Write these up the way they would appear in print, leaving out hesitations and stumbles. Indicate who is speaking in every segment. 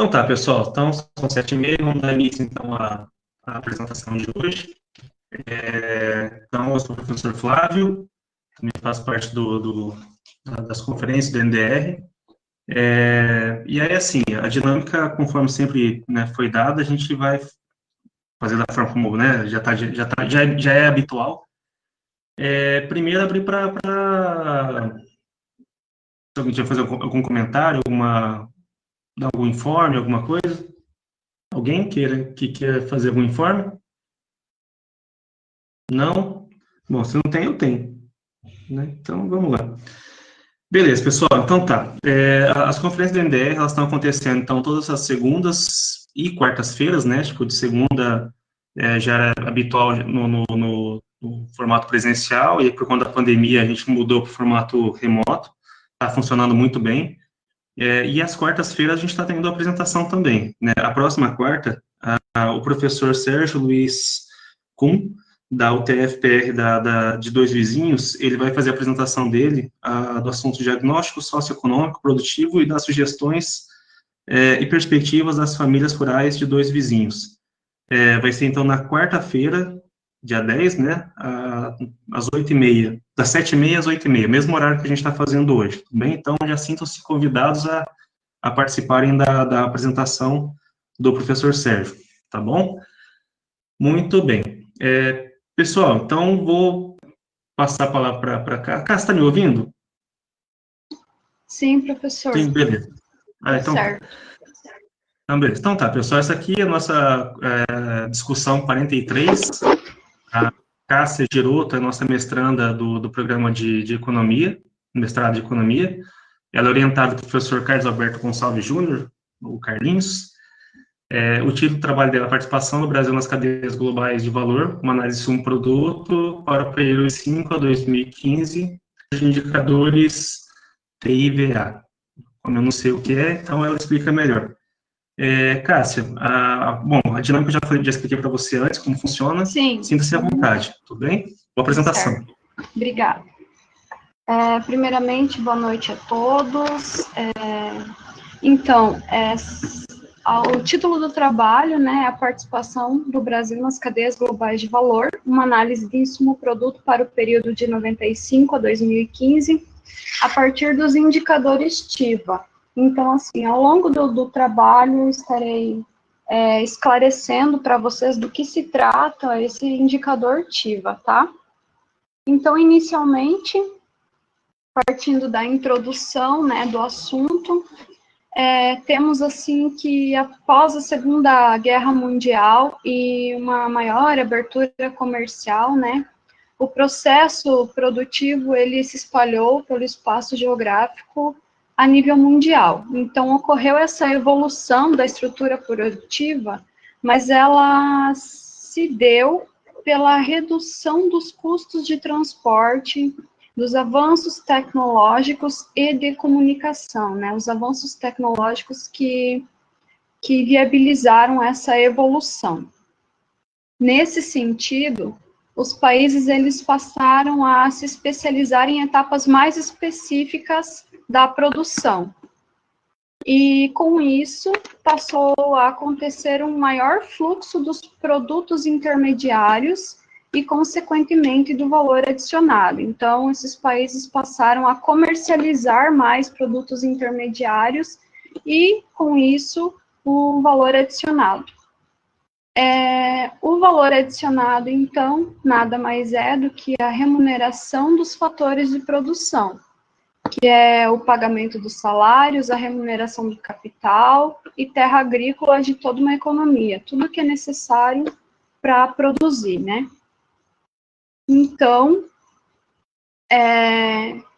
Speaker 1: Então tá, pessoal, então são 7h30, vamos dar início então à apresentação de hoje. Então, eu sou o professor Flávio, também faço parte das conferências do NDR. E aí, assim, a dinâmica, conforme sempre, né, foi dada, a gente vai fazer da forma como, né, já é habitual. Primeiro, abrir para se alguém tiver fazer algum comentário, dar algum informe, alguma coisa. Alguém que queira fazer algum informe? Não? Bom, se não tem, eu tenho. Né? Então, vamos lá. Beleza, pessoal. Então tá. As conferências do NDR, elas estão acontecendo, então, todas as segundas e quartas-feiras, né? Tipo, de segunda já era habitual no formato presencial, e por conta da pandemia a gente mudou para o formato remoto. Está funcionando muito bem. E às quartas-feiras a gente está tendo a apresentação também. Né? A próxima quarta, o professor Sérgio Luiz Kuhn, da UTF-PR de Dois Vizinhos, ele vai fazer a apresentação dele do assunto diagnóstico socioeconômico produtivo e das sugestões e perspectivas das famílias rurais de Dois Vizinhos. Vai ser, então, na quarta-feira, dia 10, né, às 8h30, das 7h30 às 8h30, mesmo horário que a gente está fazendo hoje, tudo bem? Então, já sintam-se convidados a participarem da apresentação do professor Sérgio, tá bom? Muito bem. Pessoal, então vou passar a palavra para cá. Cá, você está me ouvindo?
Speaker 2: Sim, professor.
Speaker 1: Sim, beleza. Então,
Speaker 2: certo.
Speaker 1: Então, beleza. Então tá, pessoal, essa aqui é a nossa discussão 43. A Cássia Giroto é nossa mestranda do programa de Economia, mestrado de Economia. Ela é orientada pelo professor Carlos Alberto Gonçalves Júnior, o Carlinhos. O título do trabalho dela é Participação do Brasil nas Cadeias Globais de Valor, uma análise de um produto para o período de 2005 a 2015, de indicadores TIVA. Como eu não sei o que é, então ela explica melhor. Cássia, bom, a dinâmica eu já expliquei para você antes como funciona.
Speaker 2: Sim.
Speaker 1: Sinta-se à vontade, tudo bem? Boa apresentação.
Speaker 2: Certo. Obrigada. Primeiramente, boa noite a todos. Então, o título do trabalho, né, é a participação do Brasil nas cadeias globais de valor, uma análise de insumo-produto para o período de 95 a 2015, a partir dos indicadores TIVA. Então, assim, ao longo do trabalho, estarei esclarecendo para vocês do que se trata esse indicador TIVA, tá? Então, inicialmente, partindo da introdução, né, do assunto, temos, assim, que após a Segunda Guerra Mundial e uma maior abertura comercial, né, o processo produtivo, ele se espalhou pelo espaço geográfico a nível mundial. Então, ocorreu essa evolução da estrutura produtiva, mas ela se deu pela redução dos custos de transporte, dos avanços tecnológicos e de comunicação, né? Os avanços tecnológicos que viabilizaram essa evolução. Nesse sentido, os países eles passaram a se especializar em etapas mais específicas da produção. E, com isso, passou a acontecer um maior fluxo dos produtos intermediários e, consequentemente, do valor adicionado. Então, esses países passaram a comercializar mais produtos intermediários e, com isso, o valor adicionado. O valor adicionado, então, nada mais é do que a remuneração dos fatores de produção, que é o pagamento dos salários, a remuneração do capital e terra agrícola de toda uma economia, tudo que é necessário para produzir, né? Então,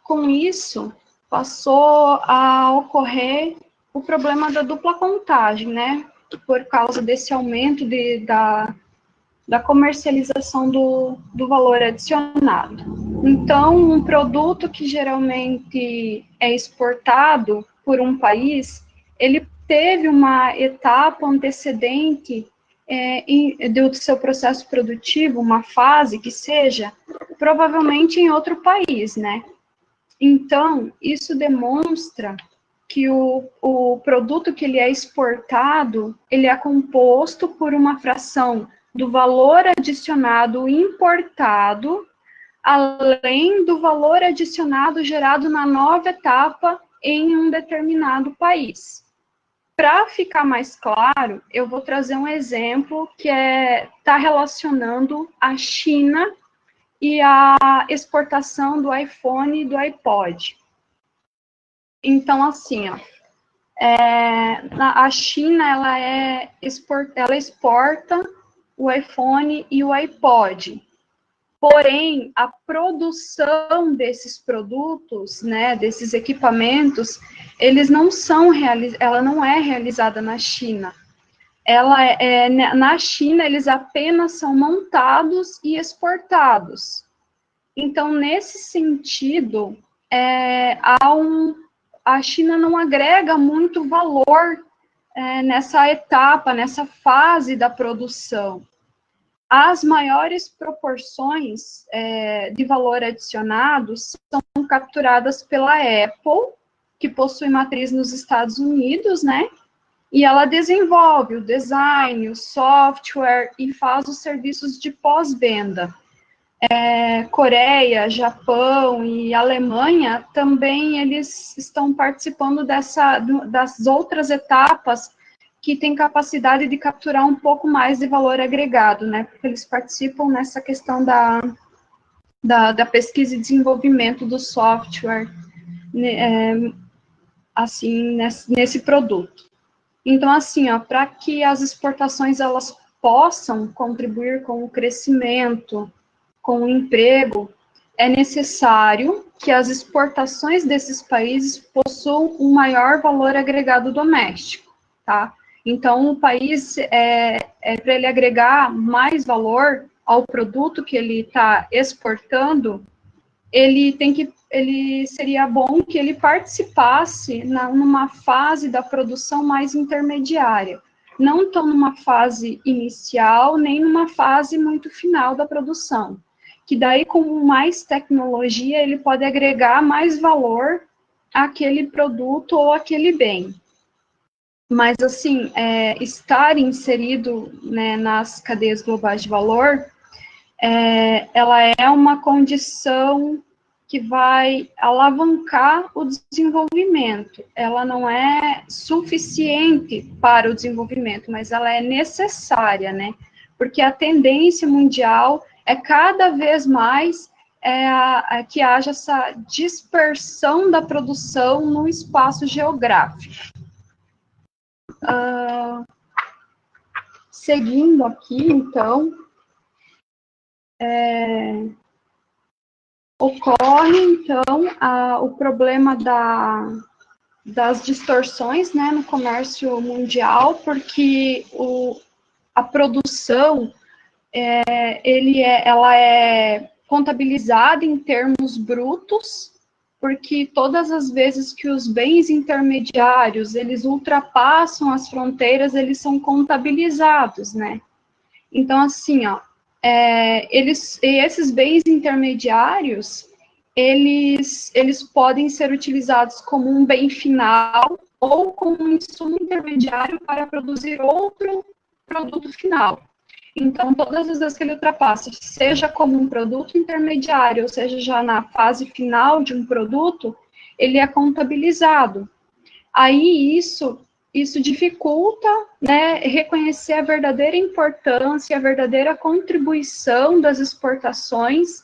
Speaker 2: com isso, passou a ocorrer o problema da dupla contagem, né? Por causa desse aumento da comercialização do valor adicionado. Então, um produto que geralmente é exportado por um país, ele teve uma etapa antecedente do seu processo produtivo, uma fase que seja, provavelmente em outro país, né? Então, isso demonstra que o produto que ele é exportado, ele é composto por uma fração do valor adicionado importado, além do valor adicionado gerado na nova etapa em um determinado país. Para ficar mais claro, eu vou trazer um exemplo que está relacionando a China e a exportação do iPhone e do iPod. Então, assim, ó, a China, ela exporta o iPhone e o iPod. Porém, a produção desses produtos, né, desses equipamentos, ela não é realizada na China. Na China, eles apenas são montados e exportados. Então, nesse sentido, a China não agrega muito valor nessa etapa, nessa fase da produção. As maiores proporções de valor adicionado são capturadas pela Apple, que possui matriz nos Estados Unidos, né? E ela desenvolve o design, o software e faz os serviços de pós-venda. Coreia, Japão e Alemanha também eles estão participando das outras etapas que têm capacidade de capturar um pouco mais de valor agregado, né? Porque eles participam nessa questão da pesquisa e desenvolvimento do software, assim, nesse produto. Então, assim, para que as exportações elas possam contribuir com o crescimento, com o emprego, é necessário que as exportações desses países possuam um maior valor agregado doméstico, tá? Então, o país, para ele agregar mais valor ao produto que ele está exportando, seria bom que ele participasse numa fase da produção mais intermediária, não tão numa fase inicial, nem numa fase muito final da produção, que daí com mais tecnologia ele pode agregar mais valor àquele produto ou àquele bem. Mas, assim, estar inserido, né, nas cadeias globais de valor, ela é uma condição que vai alavancar o desenvolvimento. Ela não é suficiente para o desenvolvimento, mas ela é necessária, né? Porque a tendência mundial é cada vez mais que haja essa dispersão da produção no espaço geográfico. Seguindo aqui, então, ocorre, então, o problema das distorções, né, no comércio mundial, porque a produção, ela é contabilizada em termos brutos, porque todas as vezes que os bens intermediários, eles ultrapassam as fronteiras, eles são contabilizados, né? Então, assim, esses bens intermediários, eles podem ser utilizados como um bem final ou como um insumo intermediário para produzir outro produto final. Então, todas as vezes que ele ultrapassa, seja como um produto intermediário, ou seja, já na fase final de um produto, ele é contabilizado. Aí, isso dificulta, né, reconhecer a verdadeira importância, a verdadeira contribuição das exportações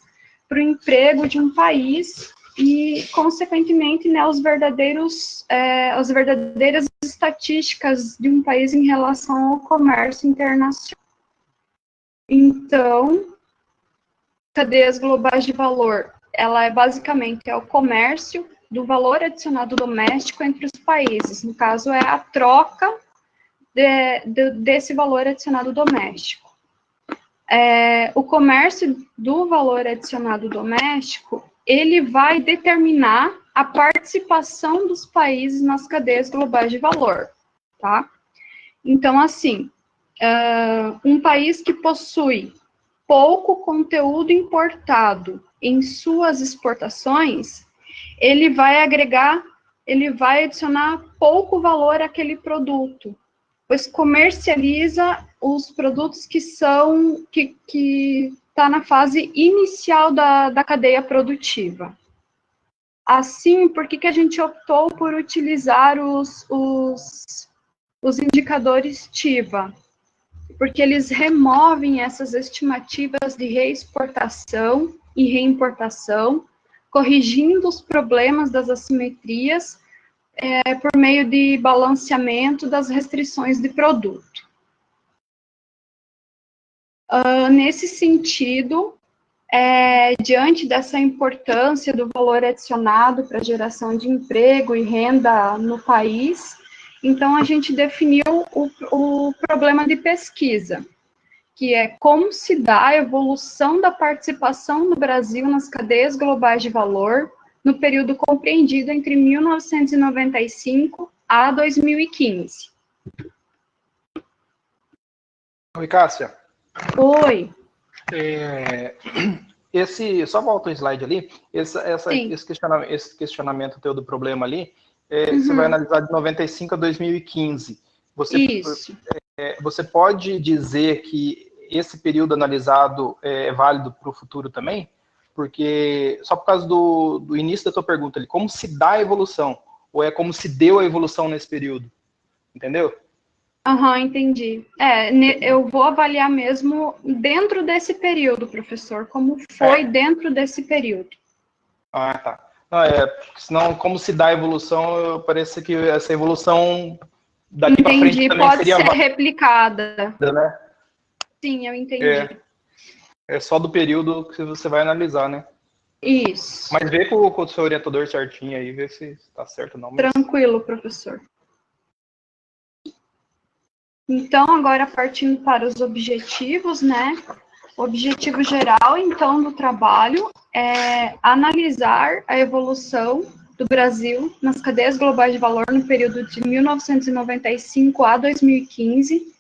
Speaker 2: para o emprego de um país e, consequentemente, né, as verdadeiras estatísticas de um país em relação ao comércio internacional. Então, cadeias globais de valor, ela basicamente o comércio do valor adicionado doméstico entre os países. No caso, é a troca desse valor adicionado doméstico. O comércio do valor adicionado doméstico, ele vai determinar a participação dos países nas cadeias globais de valor, tá? Então, assim, um país que possui pouco conteúdo importado em suas exportações, ele vai agregar ele vai adicionar pouco valor àquele produto, pois comercializa os produtos que está na fase inicial da cadeia produtiva. Assim, por que a gente optou por utilizar os indicadores TIVA? Porque eles removem essas estimativas de reexportação e reimportação, corrigindo os problemas das assimetrias por meio de balanceamento das restrições de produto. Nesse sentido, diante dessa importância do valor adicionado para a geração de emprego e renda no país, então a gente definiu o problema de pesquisa, que é como se dá a evolução da participação do Brasil nas cadeias globais de valor no período compreendido entre 1995 a 2015.
Speaker 3: Oi, Cássia.
Speaker 2: Oi.
Speaker 3: Só volta um slide ali, esse questionamento teu do problema ali, você vai analisar de 95 a 2015.
Speaker 2: Isso.
Speaker 3: Você pode dizer que esse período analisado é válido para o futuro também? Porque, só por causa do início da tua pergunta ali, como se dá a evolução? Ou é como se deu a evolução nesse período? Entendeu?
Speaker 2: Entendi. Eu vou avaliar mesmo dentro desse período, professor, como foi dentro desse período.
Speaker 3: Ah, tá. Não, senão, como se dá a evolução, parece que essa evolução daqui para frente também
Speaker 2: pode
Speaker 3: seria
Speaker 2: ser replicada.
Speaker 3: Né?
Speaker 2: Sim, eu entendi.
Speaker 3: É só do período que você vai analisar, né?
Speaker 2: Isso.
Speaker 3: Mas vê com o seu orientador certinho aí, vê se está certo ou não. Mas...
Speaker 2: Tranquilo, professor. Então, agora partindo para os objetivos, né? O objetivo geral, então, do trabalho é analisar a evolução do Brasil nas cadeias globais de valor no período de 1995 a 2015,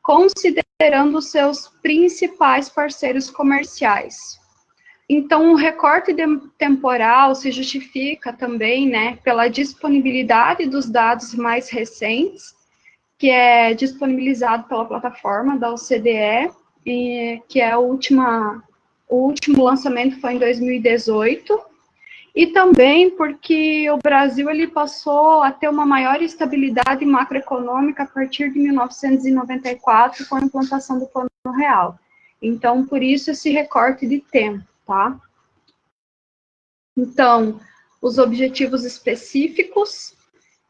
Speaker 2: considerando seus principais parceiros comerciais. Então, o recorte temporal se justifica também, né, pela disponibilidade dos dados mais recentes, que é disponibilizado pela plataforma da OCDE, que é o último lançamento foi em 2018, e também porque o Brasil ele passou a ter uma maior estabilidade macroeconômica a partir de 1994, com a implantação do Plano Real. Então, por isso esse recorte de tempo, tá? Então, os objetivos específicos,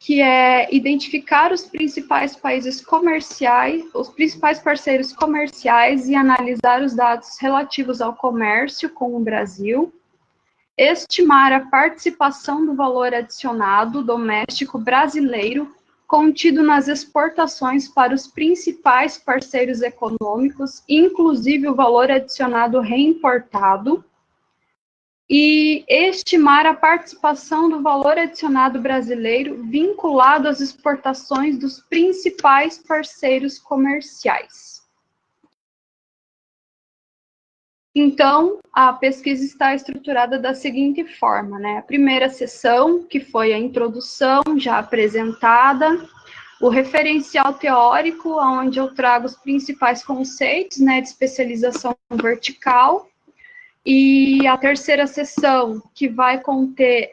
Speaker 2: que é identificar os principais países comerciais, os principais parceiros comerciais e analisar os dados relativos ao comércio com o Brasil, estimar a participação do valor adicionado doméstico brasileiro contido nas exportações para os principais parceiros econômicos, inclusive o valor adicionado reimportado, e estimar a participação do valor adicionado brasileiro vinculado às exportações dos principais parceiros comerciais. Então, a pesquisa está estruturada da seguinte forma, né? A primeira sessão, que foi a introdução já apresentada, o referencial teórico, onde eu trago os principais conceitos, né, de especialização vertical, e a terceira sessão, que vai conter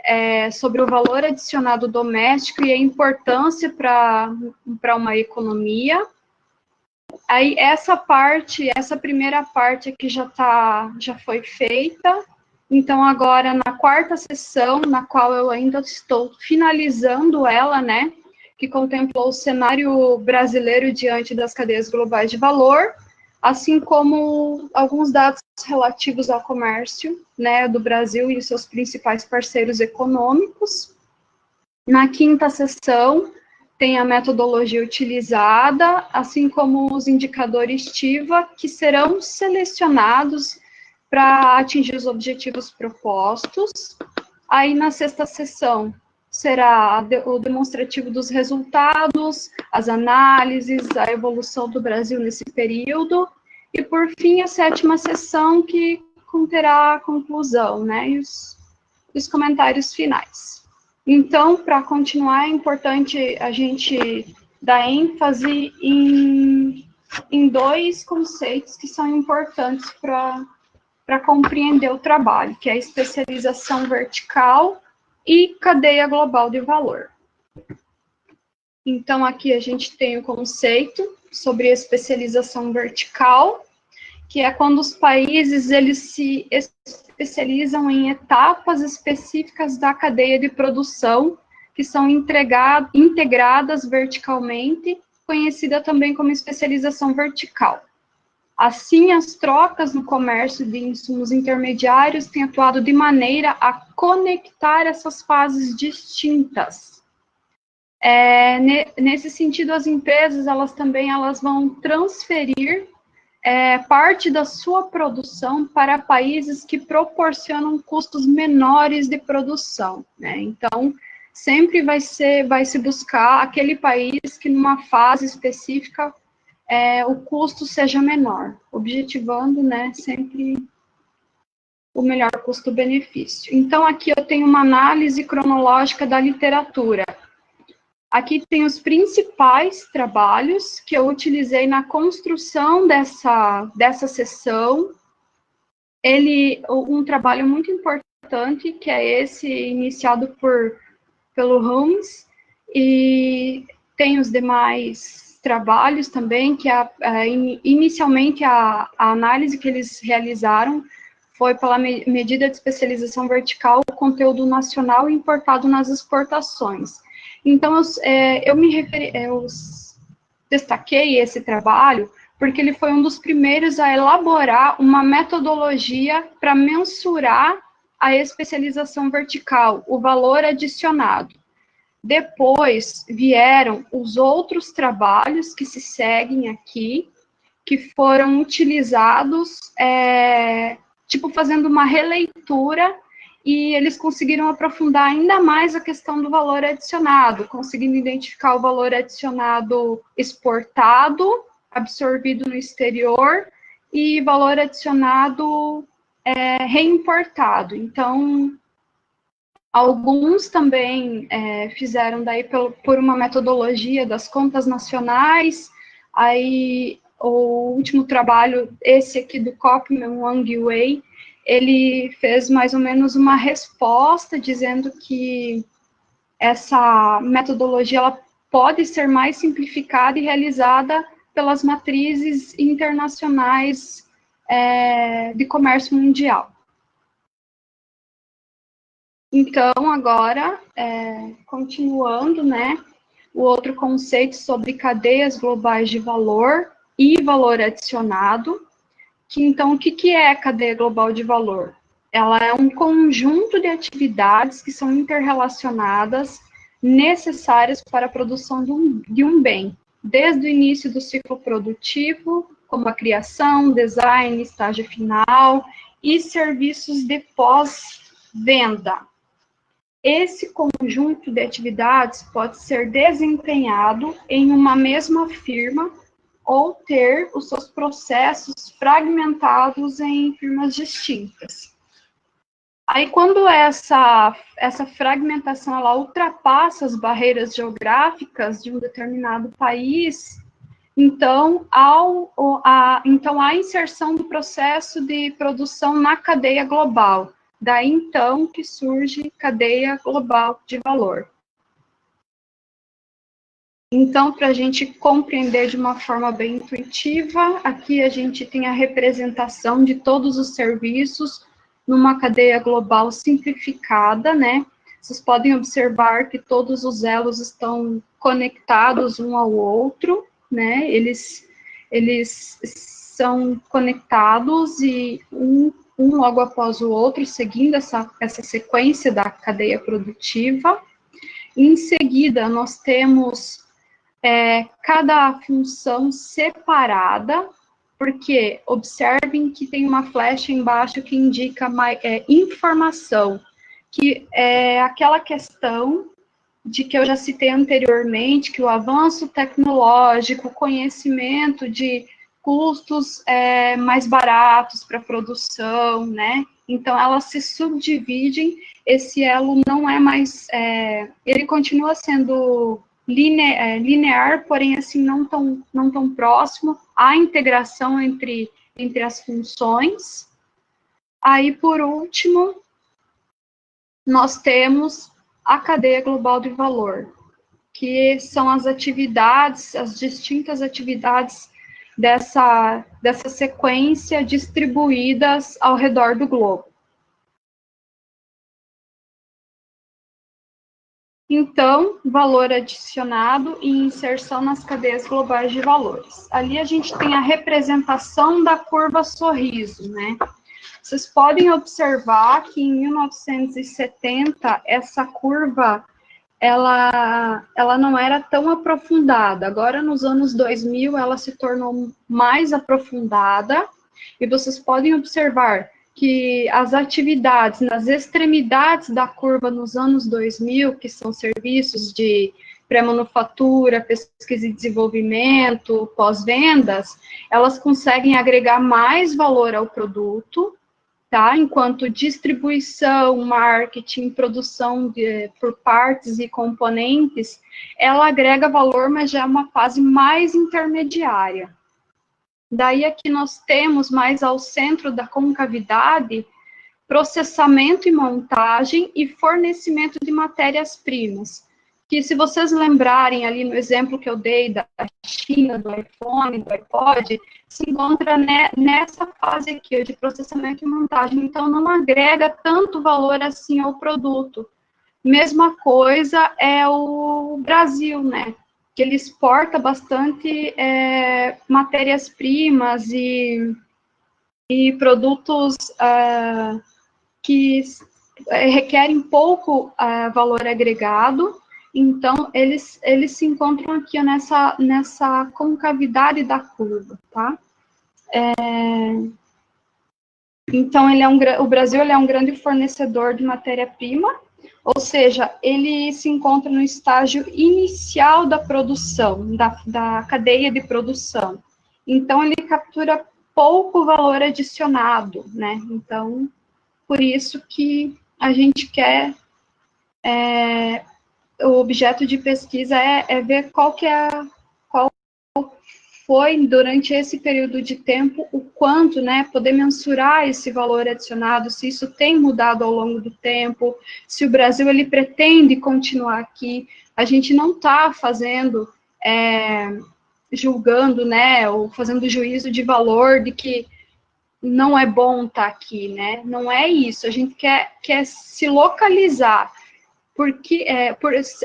Speaker 2: sobre o valor adicionado doméstico e a importância para uma economia. Aí, essa primeira parte aqui já foi feita. Então, agora, na quarta sessão, na qual eu ainda estou finalizando ela, né, que contemplou o cenário brasileiro diante das cadeias globais de valor, assim como alguns dados relativos ao comércio, né, do Brasil e seus principais parceiros econômicos. Na quinta sessão, tem a metodologia utilizada, assim como os indicadores TIVA, que serão selecionados para atingir os objetivos propostos. Aí, na sexta sessão, será o demonstrativo dos resultados, as análises, a evolução do Brasil nesse período, e, por fim, a sétima sessão, que conterá a conclusão, né, e os comentários finais. Então, para continuar, é importante a gente dar ênfase em dois conceitos que são importantes para compreender o trabalho, que é a especialização vertical e cadeia global de valor. Então, aqui a gente tem o conceito sobre especialização vertical, que é quando os países eles se especializam em etapas específicas da cadeia de produção, que são integradas verticalmente, conhecida também como especialização vertical. Assim, as trocas no comércio de insumos intermediários têm atuado de maneira a conectar essas fases distintas. Nesse sentido, as empresas elas vão transferir parte da sua produção para países que proporcionam custos menores de produção, né? Então, sempre vai se buscar aquele país que numa fase específica o custo seja menor, objetivando, né, sempre o melhor custo-benefício. Então, aqui eu tenho uma análise cronológica da literatura. Aqui tem os principais trabalhos que eu utilizei na construção dessa sessão. Um trabalho muito importante, que é esse iniciado pelo Holmes, e tem os demais trabalhos também, que inicialmente a análise que eles realizaram foi pela medida de especialização vertical, o conteúdo nacional importado nas exportações. Então, eu destaquei esse trabalho porque ele foi um dos primeiros a elaborar uma metodologia para mensurar a especialização vertical, o valor adicionado. Depois vieram os outros trabalhos que se seguem aqui, que foram utilizados, fazendo uma releitura, e eles conseguiram aprofundar ainda mais a questão do valor adicionado, conseguindo identificar o valor adicionado exportado, absorvido no exterior, e valor adicionado reimportado. Então, alguns também fizeram daí por uma metodologia das contas nacionais. Aí, o último trabalho, esse aqui do Kopman, Wang Wei, ele fez mais ou menos uma resposta dizendo que essa metodologia ela pode ser mais simplificada e realizada pelas matrizes internacionais de comércio mundial. Então, agora, continuando, né, o outro conceito sobre cadeias globais de valor e valor adicionado. Então, o que é a cadeia global de valor? Ela é um conjunto de atividades que são interrelacionadas, necessárias para a produção de um bem, desde o início do ciclo produtivo, como a criação, design, estágio final e serviços de pós-venda. Esse conjunto de atividades pode ser desempenhado em uma mesma firma ou ter os seus processos fragmentados em firmas distintas. Aí, quando essa fragmentação ela ultrapassa as barreiras geográficas de um determinado país, então há inserção do processo de produção na cadeia global. Daí, então, que surge cadeia global de valor. Então, para a gente compreender de uma forma bem intuitiva, aqui a gente tem a representação de todos os serviços numa cadeia global simplificada, né? Vocês podem observar que todos os elos estão conectados um ao outro, né? Eles são conectados e um logo após o outro, seguindo essa sequência da cadeia produtiva. Em seguida, nós temos cada função separada, porque observem que tem uma flecha embaixo que indica informação, que é aquela questão de que eu já citei anteriormente, que o avanço tecnológico, o conhecimento de custos mais baratos para a produção, né? Então, elas se subdividem esse elo não é mais, ele continua sendo linear, porém, assim, não tão próximo. Há integração entre as funções. Aí, por último, nós temos a cadeia global de valor, que são as atividades, as distintas atividades dessa sequência distribuídas ao redor do globo. Então, valor adicionado e inserção nas cadeias globais de valores. Ali a gente tem a representação da curva sorriso, né? Vocês podem observar que em 1970, essa curva, ela não era tão aprofundada. Agora, nos anos 2000, ela se tornou mais aprofundada, e vocês podem observar que as atividades nas extremidades da curva nos anos 2000, que são serviços de pré-manufatura, pesquisa e desenvolvimento, pós-vendas, elas conseguem agregar mais valor ao produto, tá? Enquanto distribuição, marketing, produção por partes e componentes, ela agrega valor, mas já é uma fase mais intermediária. Daí aqui nós temos mais ao centro da concavidade, processamento e montagem e fornecimento de matérias-primas. Que se vocês lembrarem ali no exemplo que eu dei da China, do iPhone, do iPod, se encontra nessa fase aqui de processamento e montagem, então não agrega tanto valor assim ao produto. Mesma coisa é o Brasil, né? Que ele exporta bastante matérias-primas e produtos que requerem pouco valor agregado. Então, eles se encontram aqui nessa concavidade da curva, tá? Então, o Brasil ele é um grande fornecedor de matéria-prima, ou seja, ele se encontra no estágio inicial da produção, da cadeia de produção. Então, ele captura pouco valor adicionado, né? Então, por isso que a gente quer... o objeto de pesquisa é ver qual foi, durante esse período de tempo, o quanto, né, poder mensurar esse valor adicionado, se isso tem mudado ao longo do tempo, se o Brasil, ele pretende continuar aqui. A gente não está fazendo, julgando, né, ou fazendo juízo de valor de que não é bom estar aqui, né, não é isso, a gente quer se localizar, porque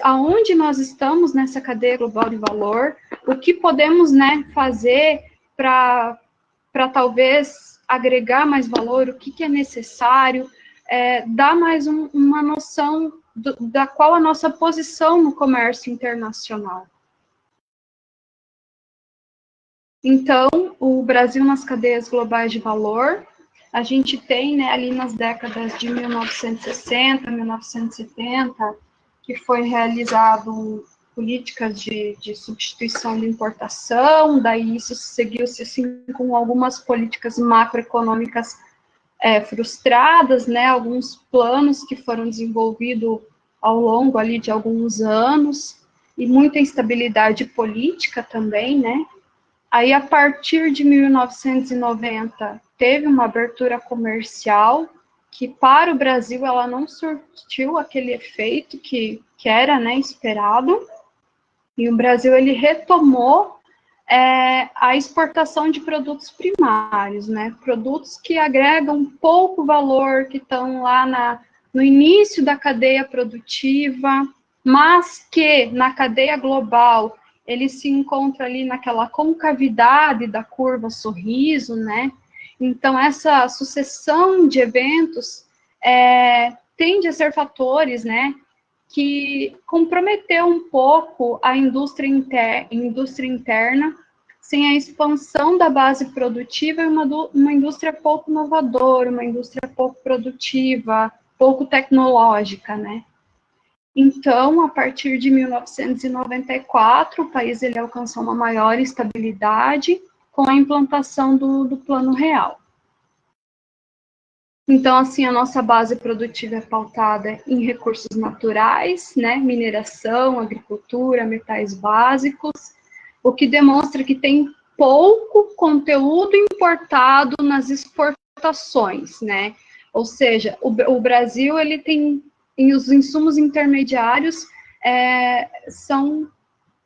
Speaker 2: aonde nós estamos nessa cadeia global de valor, o que podemos, né, fazer para talvez agregar mais valor, o que é necessário, dar mais uma noção da qual a nossa posição no comércio internacional. Então, o Brasil nas cadeias globais de valor, a gente tem, né, ali nas décadas de 1960, 1970, que foi realizado políticas de substituição de importação, daí isso seguiu-se assim, com algumas políticas macroeconômicas frustradas, né, alguns planos que foram desenvolvidos ao longo ali de alguns anos, e muita instabilidade política também, né. Aí, a partir de 1990, teve uma abertura comercial que, para o Brasil, ela não surtiu aquele efeito que era, né, esperado. E o Brasil, ele retomou a exportação de produtos primários, né, produtos que agregam pouco valor, que estão lá no início da cadeia produtiva, mas que, na cadeia global, ele se encontra ali naquela concavidade da curva sorriso, né? Então, essa sucessão de eventos tende a ser fatores, né, que comprometeu um pouco a indústria interna, sem a expansão da base produtiva, e uma indústria pouco inovadora, uma indústria pouco produtiva, pouco tecnológica, né? Então, a partir de 1994, o país ele alcançou uma maior estabilidade com a implantação do Plano Real. Então, assim, a nossa base produtiva é pautada em recursos naturais, né, mineração, agricultura, metais básicos, o que demonstra que tem pouco conteúdo importado nas exportações, né? Ou seja, o Brasil, ele tem, os insumos intermediários são,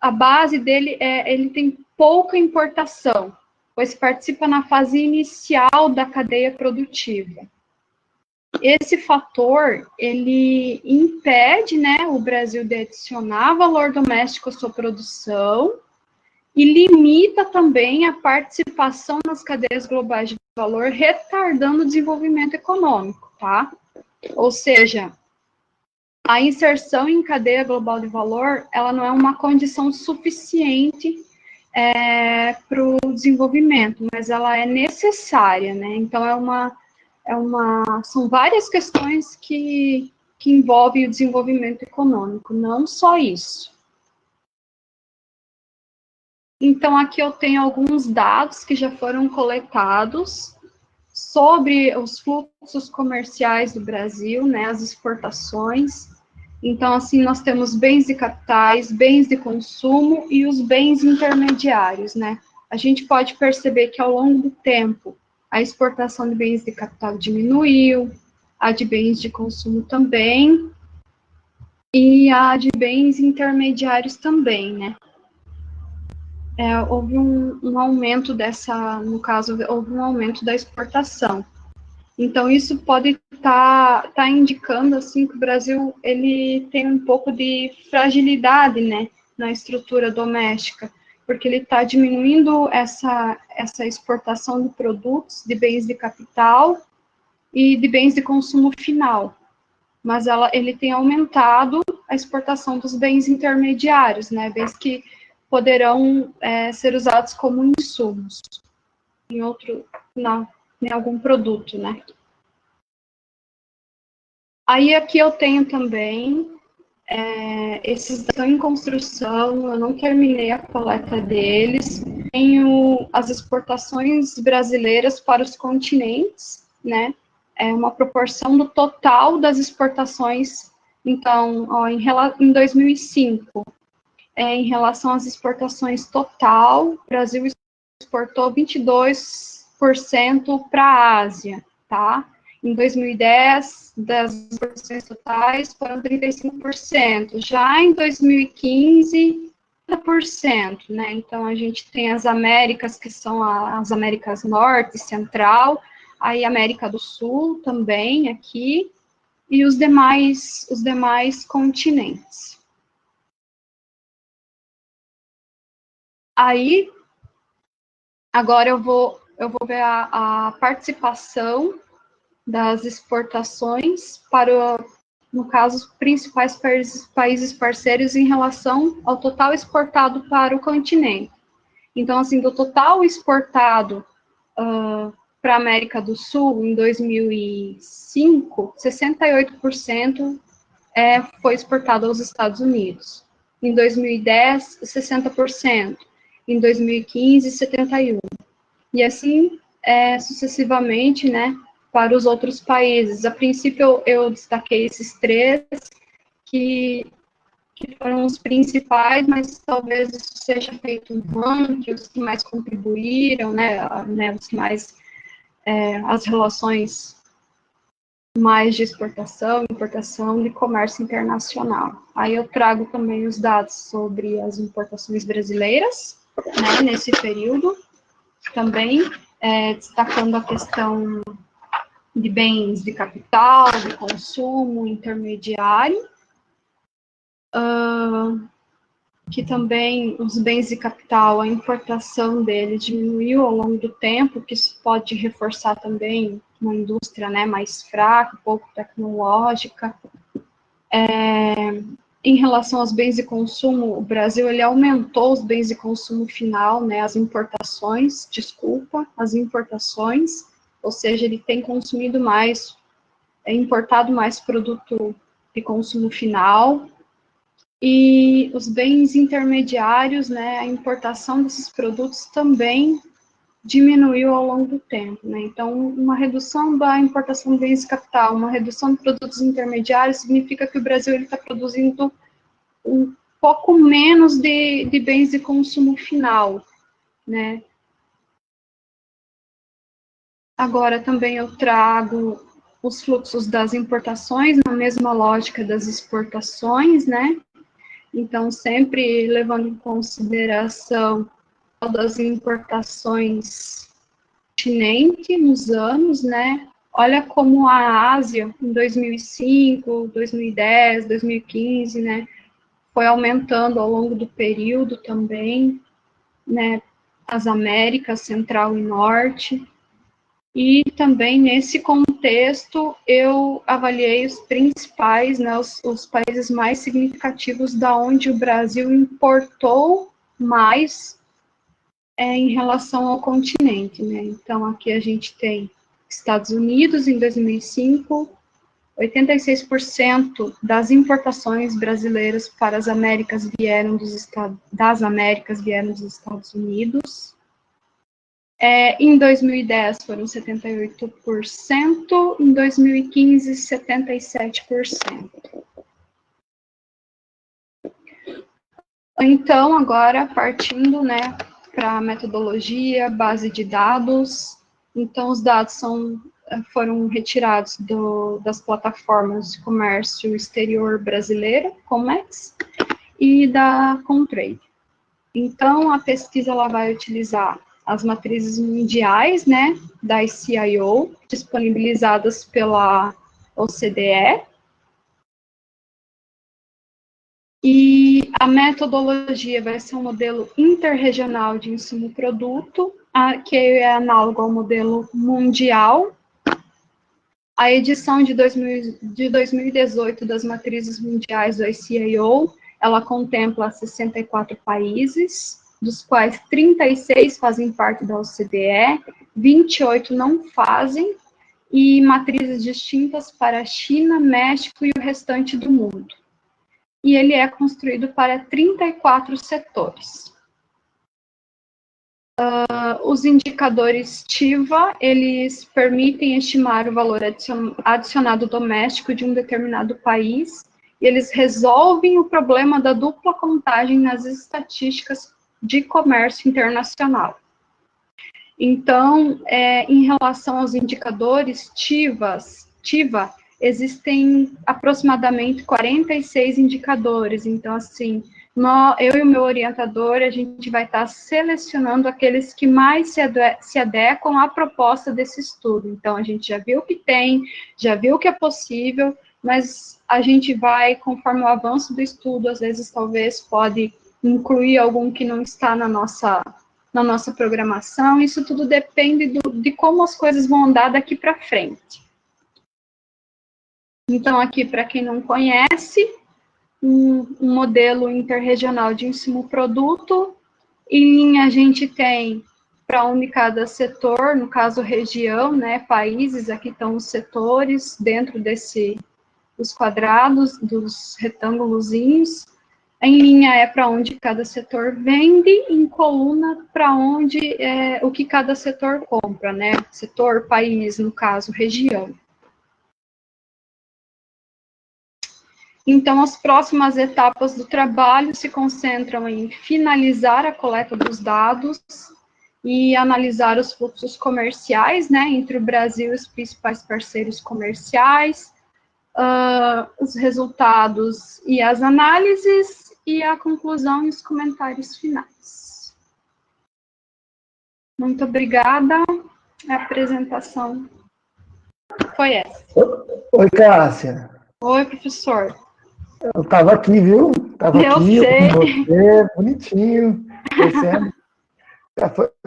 Speaker 2: a base dele, ele tem pouca importação, pois participa na fase inicial da cadeia produtiva. Esse fator, ele impede, né, o Brasil de adicionar valor doméstico à sua produção e limita também a participação nas cadeias globais de valor, retardando o desenvolvimento econômico, tá? Ou seja, a inserção em cadeia global de valor, ela não é uma condição suficiente para o desenvolvimento, mas ela é necessária, né? Então, são várias questões que envolvem o desenvolvimento econômico, não só isso. Então, aqui eu tenho alguns dados que já foram coletados sobre os fluxos comerciais do Brasil, né, as exportações. Então, assim, nós temos bens e capitais, bens de consumo e os bens intermediários, né? A gente pode perceber que, ao longo do tempo, a exportação de bens de capital diminuiu, a de bens de consumo também, e a de bens intermediários também, né? Houve um aumento no caso, houve um aumento da exportação. Então, isso pode estar indicando, assim, que o Brasil, ele tem um pouco de fragilidade, né, na estrutura doméstica, porque ele está diminuindo essa exportação de produtos, de bens de capital e de bens de consumo final, mas ele tem aumentado a exportação dos bens intermediários, né, bens que poderão ser usados como insumos em algum produto, né. Aí aqui eu tenho também, esses estão em construção, eu não terminei a coleta deles. Tenho as exportações brasileiras para os continentes, né? É uma proporção do total das exportações. Então, ó, em 2005, em relação às exportações total, o Brasil exportou 22% para a Ásia, tá? Em 2010, das exportações totais foram 35%. Já em 2015, 30%, né? Então, a gente tem as Américas, que são as Américas Norte e Central, aí América do Sul também aqui, e os demais continentes. Aí, agora eu vou ver a participação das exportações para, no caso, os principais países parceiros em relação ao total exportado para o continente. Então, assim, do total exportado para a América do Sul, em 2005, 68% foi exportado aos Estados Unidos. Em 2010, 60%. Em 2015, 71%. E assim, sucessivamente, né, para os outros países. A princípio, eu destaquei esses três, que foram os principais, mas talvez isso seja feito um ranking, os que mais contribuíram, né, os que mais, as relações mais de exportação, importação e comércio internacional. Aí eu trago também os dados sobre as importações brasileiras, né, nesse período, também, destacando a questão de bens de capital, de consumo intermediário, que também os bens de capital, a importação dele diminuiu ao longo do tempo, que isso pode reforçar também uma indústria, né, mais fraca, pouco tecnológica. Em relação aos bens de consumo, o Brasil, ele aumentou os bens de consumo final, né, as importações, ou seja, ele tem consumido mais, importado mais produto de consumo final, e os bens intermediários, né, a importação desses produtos também diminuiu ao longo do tempo, né? Então, uma redução da importação de bens de capital, uma redução de produtos intermediários, significa que o Brasil está produzindo um pouco menos de bens de consumo final, né? Agora, também eu trago os fluxos das importações, na mesma lógica das exportações, né? Então, sempre levando em consideração das importações continente nos anos, né? Olha como a Ásia, em 2005, 2010, 2015, né? Foi aumentando ao longo do período também, né? As Américas, Central e Norte. E também, nesse contexto, eu avaliei os principais, né, os países mais significativos da onde o Brasil importou mais em relação ao continente, né? Então, aqui a gente tem Estados Unidos, em 2005, 86% das importações brasileiras para as Américas vieram das Américas vieram dos Estados Unidos. Em 2010 foram 78%, em 2015, 77%. Então, agora, partindo, né, para a metodologia, base de dados, então os dados foram retirados das plataformas de comércio exterior brasileira, Comex, e da Comtrade. Então, a pesquisa ela vai utilizar as matrizes mundiais, né, da CIO, disponibilizadas pela OCDE, e a metodologia vai ser um modelo interregional de insumo-produto, que é análogo ao modelo mundial. A edição de 2018 das matrizes mundiais do ICAO, ela contempla 64 países, dos quais 36 fazem parte da OCDE, 28 não fazem, e matrizes distintas para a China, México e o restante do mundo. E ele é construído para 34 setores. Os indicadores TIVA, eles permitem estimar o valor adicionado doméstico de um determinado país, e eles resolvem o problema da dupla contagem nas estatísticas de comércio internacional. Então, em relação aos indicadores TIVA, existem aproximadamente 46 indicadores. Então, assim, eu e o meu orientador, a gente vai estar selecionando aqueles que mais se adequam à proposta desse estudo. Então, a gente já viu o que tem, já viu o que é possível, mas a gente vai, conforme o avanço do estudo, às vezes, talvez, pode incluir algum que não está na nossa programação. Isso tudo depende de como as coisas vão andar daqui para frente. Então, aqui, para quem não conhece, um modelo interregional de insumo-produto, e a gente tem, para onde cada setor, no caso região, né, países, aqui estão os setores, dentro dos quadrados, dos retângulozinhos. Em linha é para onde cada setor vende, em coluna para onde o que cada setor compra, né, setor, país, no caso, região. Então, as próximas etapas do trabalho se concentram em finalizar a coleta dos dados e analisar os fluxos comerciais, né, entre o Brasil e os principais parceiros comerciais, os resultados e as análises, e a conclusão e os comentários finais. Muito obrigada. A apresentação foi essa.
Speaker 4: Oi, Cássia.
Speaker 2: Oi, professor.
Speaker 4: Eu estava aqui, viu? Estava aqui,
Speaker 2: sei.
Speaker 4: com você, bonitinho, percebe?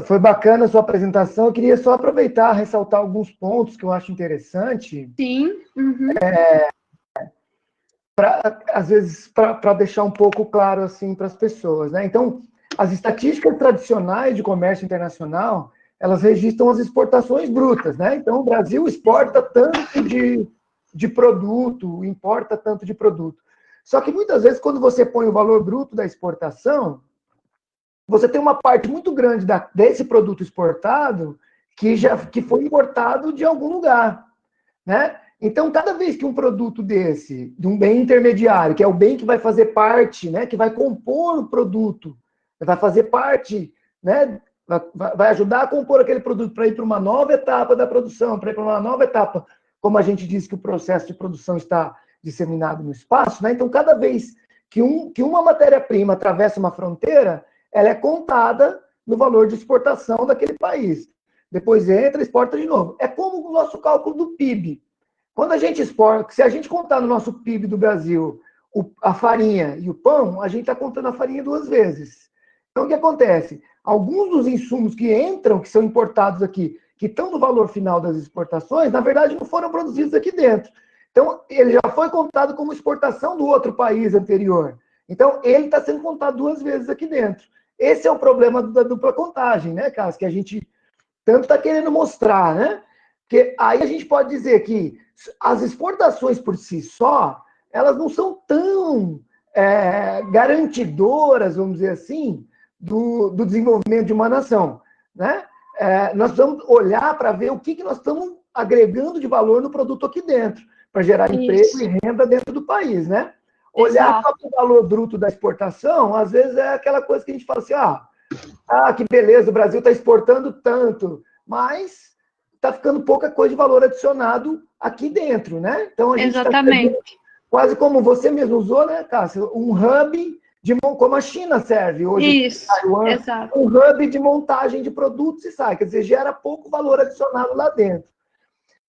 Speaker 4: Foi bacana a sua apresentação. Eu queria só aproveitar, ressaltar alguns pontos que eu acho interessante.
Speaker 2: Sim. Uhum.
Speaker 4: Às vezes, para deixar um pouco claro assim para as pessoas, né? Então, as estatísticas tradicionais de comércio internacional, elas registram as exportações brutas, né? Então, o Brasil exporta tanto de produto, importa tanto de produto. Só que muitas vezes, quando você põe o valor bruto da exportação, você tem uma parte muito grande desse produto exportado que foi importado de algum lugar, né? Então, cada vez que um produto desse, de um bem intermediário, que é o bem que vai fazer parte, né, que vai compor o produto, vai fazer parte, né, vai ajudar a compor aquele produto para ir para uma nova etapa da produção, para ir para uma nova etapa, como a gente diz que o processo de produção está disseminado no espaço, né? Então, cada vez que uma matéria-prima atravessa uma fronteira, ela é contada no valor de exportação daquele país. Depois entra, exporta de novo. É como o nosso cálculo do PIB. Quando a gente exporta, se a gente contar no nosso PIB do Brasil a farinha e o pão, a gente está contando a farinha 2 vezes. Então, o que acontece? Alguns dos insumos que entram, que são importados aqui, que estão no valor final das exportações, na verdade, não foram produzidos aqui dentro. Então, ele já foi contado como exportação do outro país anterior. Então, ele está sendo contado 2 vezes aqui dentro. Esse é o problema da dupla contagem, né, Cássio? Que a gente tanto está querendo mostrar, né? Porque aí a gente pode dizer que as exportações por si só, elas não são tão garantidoras, vamos dizer assim, do desenvolvimento de uma nação, né? Nós vamos olhar para ver o que nós estamos agregando de valor no produto aqui dentro, para gerar emprego e renda dentro do país, né? Olhar para o valor bruto da exportação, às vezes é aquela coisa que a gente fala assim, que beleza, o Brasil está exportando tanto, mas está ficando pouca coisa de valor adicionado aqui dentro, né? Então, a gente
Speaker 2: Exatamente.
Speaker 4: Quase como você mesmo usou, né, Cássio? Um hub, como a China serve hoje.
Speaker 2: Isso, exato.
Speaker 4: Um hub de montagem de produtos e sai. Quer dizer, gera pouco valor adicionado lá dentro.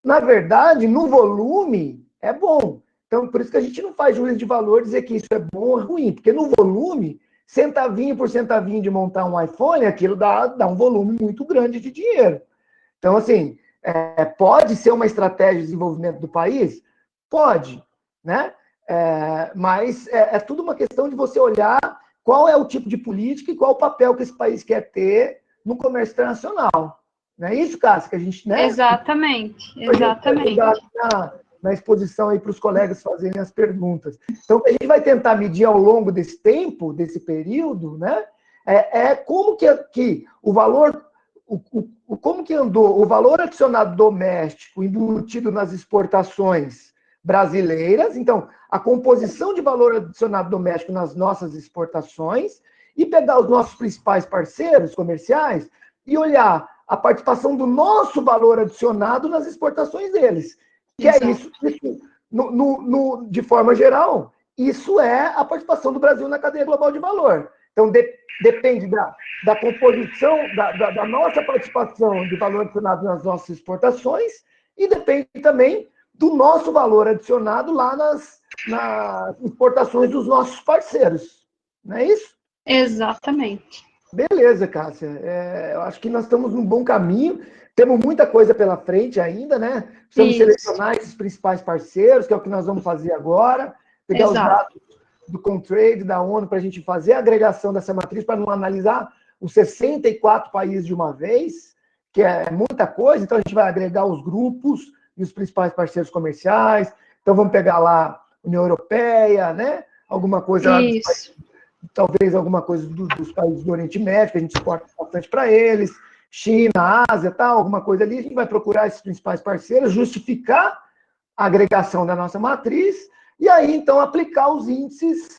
Speaker 4: Na verdade, no volume, é bom. Então, por isso que a gente não faz juízo de valor dizer que isso é bom ou ruim, porque no volume, centavinho por centavinho de montar um iPhone, aquilo dá um volume muito grande de dinheiro. Então, assim, pode ser uma estratégia de desenvolvimento do país? Pode, né? Mas é tudo uma questão de você olhar qual é o tipo de política e qual o papel que esse país quer ter no comércio internacional. Não é isso, Cássio, que a gente... né?
Speaker 2: Exatamente.
Speaker 4: Na exposição aí para os colegas fazerem as perguntas. Então, a gente vai tentar medir ao longo desse tempo, desse período, né? Como que o valor... como que andou o valor adicionado doméstico embutido nas exportações brasileiras, então, a composição de valor adicionado doméstico nas nossas exportações, e pegar os nossos principais parceiros comerciais e olhar a participação do nosso valor adicionado nas exportações deles. Que é isso de forma geral, isso é a participação do Brasil na cadeia global de valor. Então, depende da composição, da nossa participação de valor adicionado nas nossas exportações e depende também do nosso valor adicionado lá nas exportações dos nossos parceiros. Não é isso?
Speaker 2: Exatamente.
Speaker 4: Beleza, Cássia. Eu acho que nós estamos num bom caminho. Temos muita coisa pela frente ainda, né? Precisamos selecionar esses principais parceiros, que é o que nós vamos fazer agora. Pegar os dados do Comtrade, da ONU, para a gente fazer a agregação dessa matriz, para não analisar os 64 países de uma vez, que é muita coisa. Então, a gente vai agregar os grupos e os principais parceiros comerciais. Então, vamos pegar lá União Europeia, né? Alguma coisa lá dos países, talvez alguma coisa dos países do Oriente Médio, que a gente exporta bastante para eles, China, Ásia, tal, alguma coisa ali. A gente vai procurar esses principais parceiros, justificar a agregação da nossa matriz, e aí, então, aplicar os índices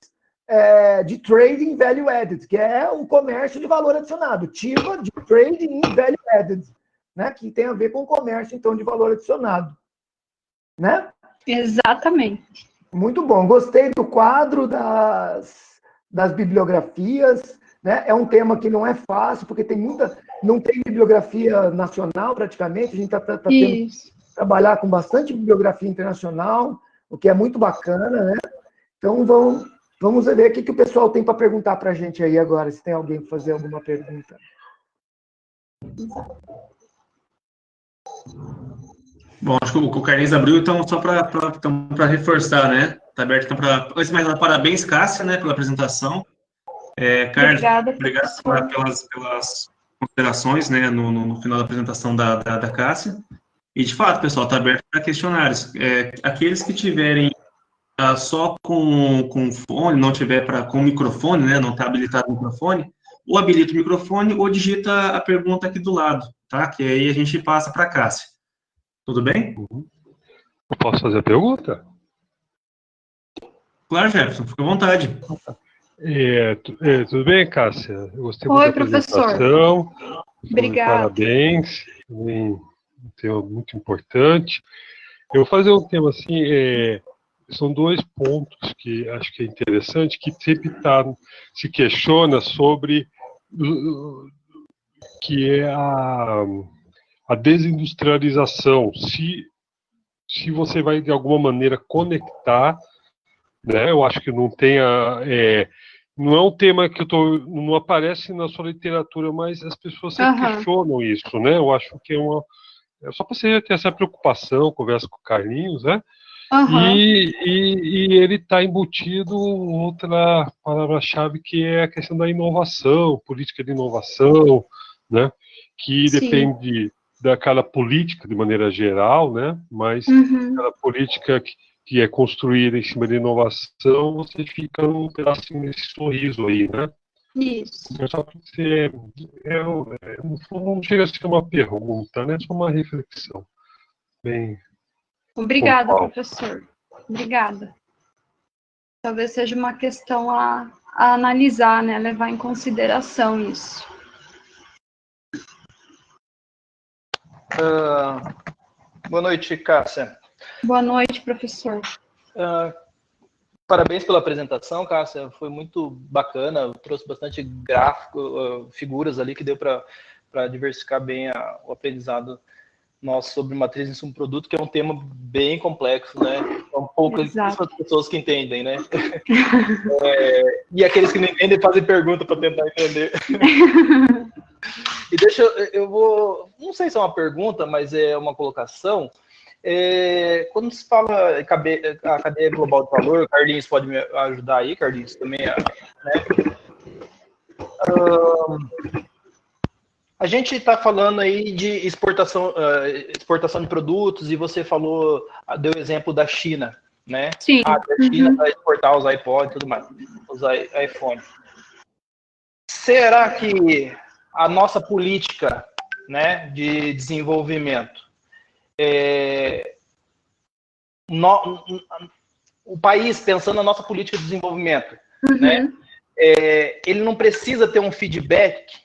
Speaker 4: de Trading Value Added, que é o comércio de valor adicionado, TIVA de Trading Value Added, né? Que tem a ver com o comércio, então, de valor adicionado. Né?
Speaker 2: Exatamente.
Speaker 4: Muito bom. Gostei do quadro das bibliografias, né? É um tema que não é fácil, porque não tem bibliografia nacional, praticamente. A gente está tendo que trabalhar com bastante bibliografia internacional, o que é muito bacana, né? Então, vamos ver o que o pessoal tem para perguntar para a gente aí agora, se tem alguém para fazer alguma pergunta.
Speaker 1: Bom, acho que o Carlinhos abriu, então, só para reforçar, né? Está aberto, então, para... Antes de mais nada, parabéns, Cássia, né, pela apresentação. Carlos, obrigado pelas considerações, né, no final da apresentação da Cássia. E, de fato, pessoal, está aberto para questionários. Aqueles que tiverem só com fone, não tiver com microfone, né, não está habilitado o microfone, ou habilita o microfone ou digita a pergunta aqui do lado, tá? Que aí a gente passa para a Cássia. Tudo bem?
Speaker 5: Eu posso fazer a pergunta?
Speaker 1: Claro, Jefferson, fica à vontade.
Speaker 5: Tudo bem, Cássia? Eu gostei muito
Speaker 2: Oi,
Speaker 5: da
Speaker 2: professor.
Speaker 5: apresentação.
Speaker 2: Obrigada.
Speaker 5: Parabéns. Um tema muito importante. Eu vou fazer um tema assim, são 2 pontos que acho que é interessante, que sempre se questiona sobre que é a desindustrialização. Se você vai, de alguma maneira, conectar, né? Eu acho que não não é um tema que não aparece na sua literatura, mas as pessoas sempre questionam isso, né? Eu acho que é só para você ter essa preocupação, conversa com o Carlinhos, né? E ele está embutido outra palavra-chave, que é a questão da inovação, política de inovação, né? Que depende daquela política de maneira geral, né? Mas aquela política que é construída em cima de inovação, você fica num pedacinho desse sorriso aí, né?
Speaker 2: Isso.
Speaker 5: Só para você, não chega a ser uma pergunta, né? Só uma reflexão. Bem,
Speaker 2: Obrigada, professor. Obrigada. Talvez seja uma questão a analisar, né? Levar em consideração isso.
Speaker 3: Boa noite, Cássia.
Speaker 2: Boa noite, professor.
Speaker 3: Parabéns pela apresentação, Cássia. Foi muito bacana. Trouxe bastante gráfico, figuras ali que deu para diversificar bem o aprendizado nosso sobre matriz de insumo produto, que é um tema bem complexo, né? São poucas pessoas que entendem, né? E aqueles que não entendem fazem pergunta para tentar entender. E eu vou, não sei se é uma pergunta, mas é uma colocação. Quando se fala a cadeia global de valor, Carlinhos pode me ajudar aí, Carlinhos, também, né? A gente está falando aí de exportação de produtos, e você deu exemplo da China, né?
Speaker 2: Sim.
Speaker 3: A China vai exportar os iPods e tudo mais, os iPhones. Será que a nossa política, né, de desenvolvimento, o país, pensando na nossa política de desenvolvimento, né, ele não precisa ter um feedback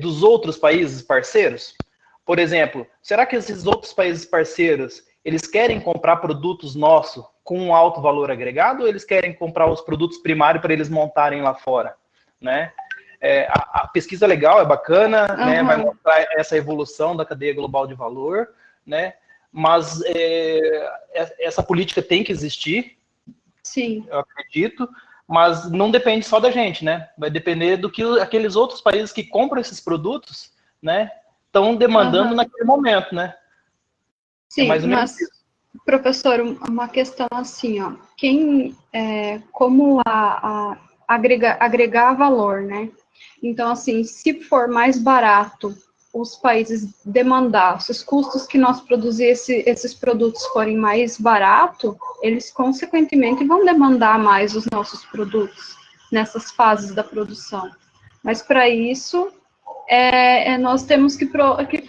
Speaker 3: dos outros países parceiros? Por exemplo, será que esses outros países parceiros, eles querem comprar produtos nossos com um alto valor agregado, ou eles querem comprar os produtos primários para eles montarem lá fora, né? A pesquisa legal, é bacana, né? Vai mostrar essa evolução da cadeia global de valor, né? Mas essa política tem que existir,
Speaker 2: sim,
Speaker 3: eu acredito, mas não depende só da gente, né? Vai depender do que aqueles outros países que compram esses produtos, né, estão demandando naquele momento, né?
Speaker 2: Sim, mas, professor, uma questão assim, ó, como agregar valor, né? Então, assim, se for mais barato os países demandar, se os custos que nós produzir esses produtos forem mais baratos, eles, consequentemente, vão demandar mais os nossos produtos nessas fases da produção. Mas, para isso, nós temos que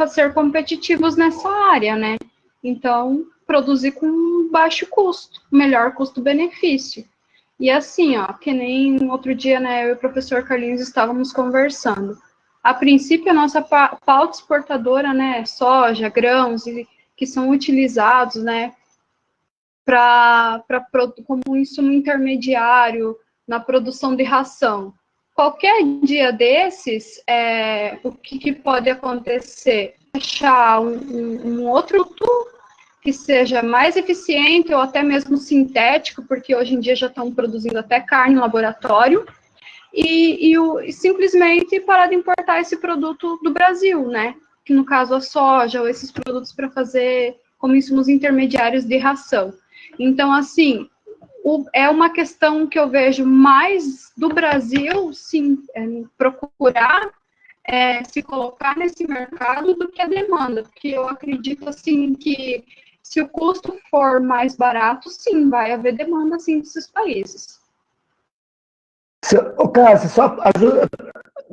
Speaker 2: ser competitivos nessa área, né? Então, produzir com baixo custo, melhor custo-benefício. E assim, ó, que nem outro dia, né, eu e o professor Carlinhos estávamos conversando. A princípio, a nossa pauta exportadora, né, soja, grãos, que são utilizados, né, como insumo intermediário na produção de ração. Qualquer dia desses, o que pode acontecer? Achar um outro que seja mais eficiente ou até mesmo sintético, porque hoje em dia já estão produzindo até carne em laboratório, e simplesmente parar de importar esse produto do Brasil, né? Que no caso a soja ou esses produtos para fazer como insumos intermediários de ração. Então, assim, é uma questão que eu vejo mais do Brasil, sim, procurar se colocar nesse mercado do que a demanda, porque eu acredito, assim, que se o custo for mais barato, sim, vai haver demanda, sim, desses países.
Speaker 4: Cássia, só ajuda,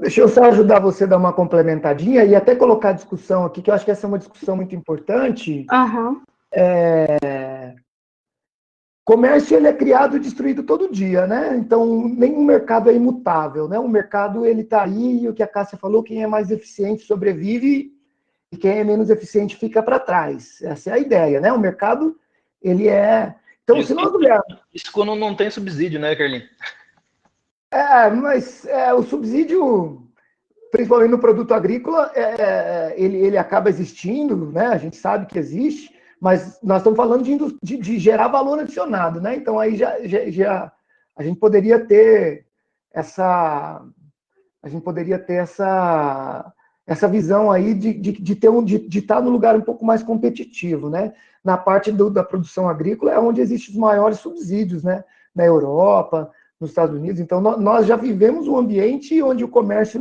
Speaker 4: Deixa eu só ajudar você a dar uma complementadinha e até colocar a discussão aqui, que eu acho que essa é uma discussão muito importante.
Speaker 2: Aham.
Speaker 4: Comércio, ele é criado e destruído todo dia, né? Então, nenhum mercado é imutável, né? O mercado, ele está aí, e o que a Cássia falou, quem é mais eficiente sobrevive e quem é menos eficiente fica para trás. Essa é a ideia, né? O mercado, ele é... Então, se nós olharmos...
Speaker 3: Isso quando não tem subsídio, né, Carlinhos?
Speaker 4: Mas o subsídio, principalmente no produto agrícola, ele acaba existindo, né? A gente sabe que existe, mas nós estamos falando de gerar valor adicionado, né? Então aí já a gente poderia ter essa visão aí de estar no lugar um pouco mais competitivo, né? Na parte da produção agrícola é onde existem os maiores subsídios, né? Na Europa, nos Estados Unidos. Então nós já vivemos um ambiente onde o comércio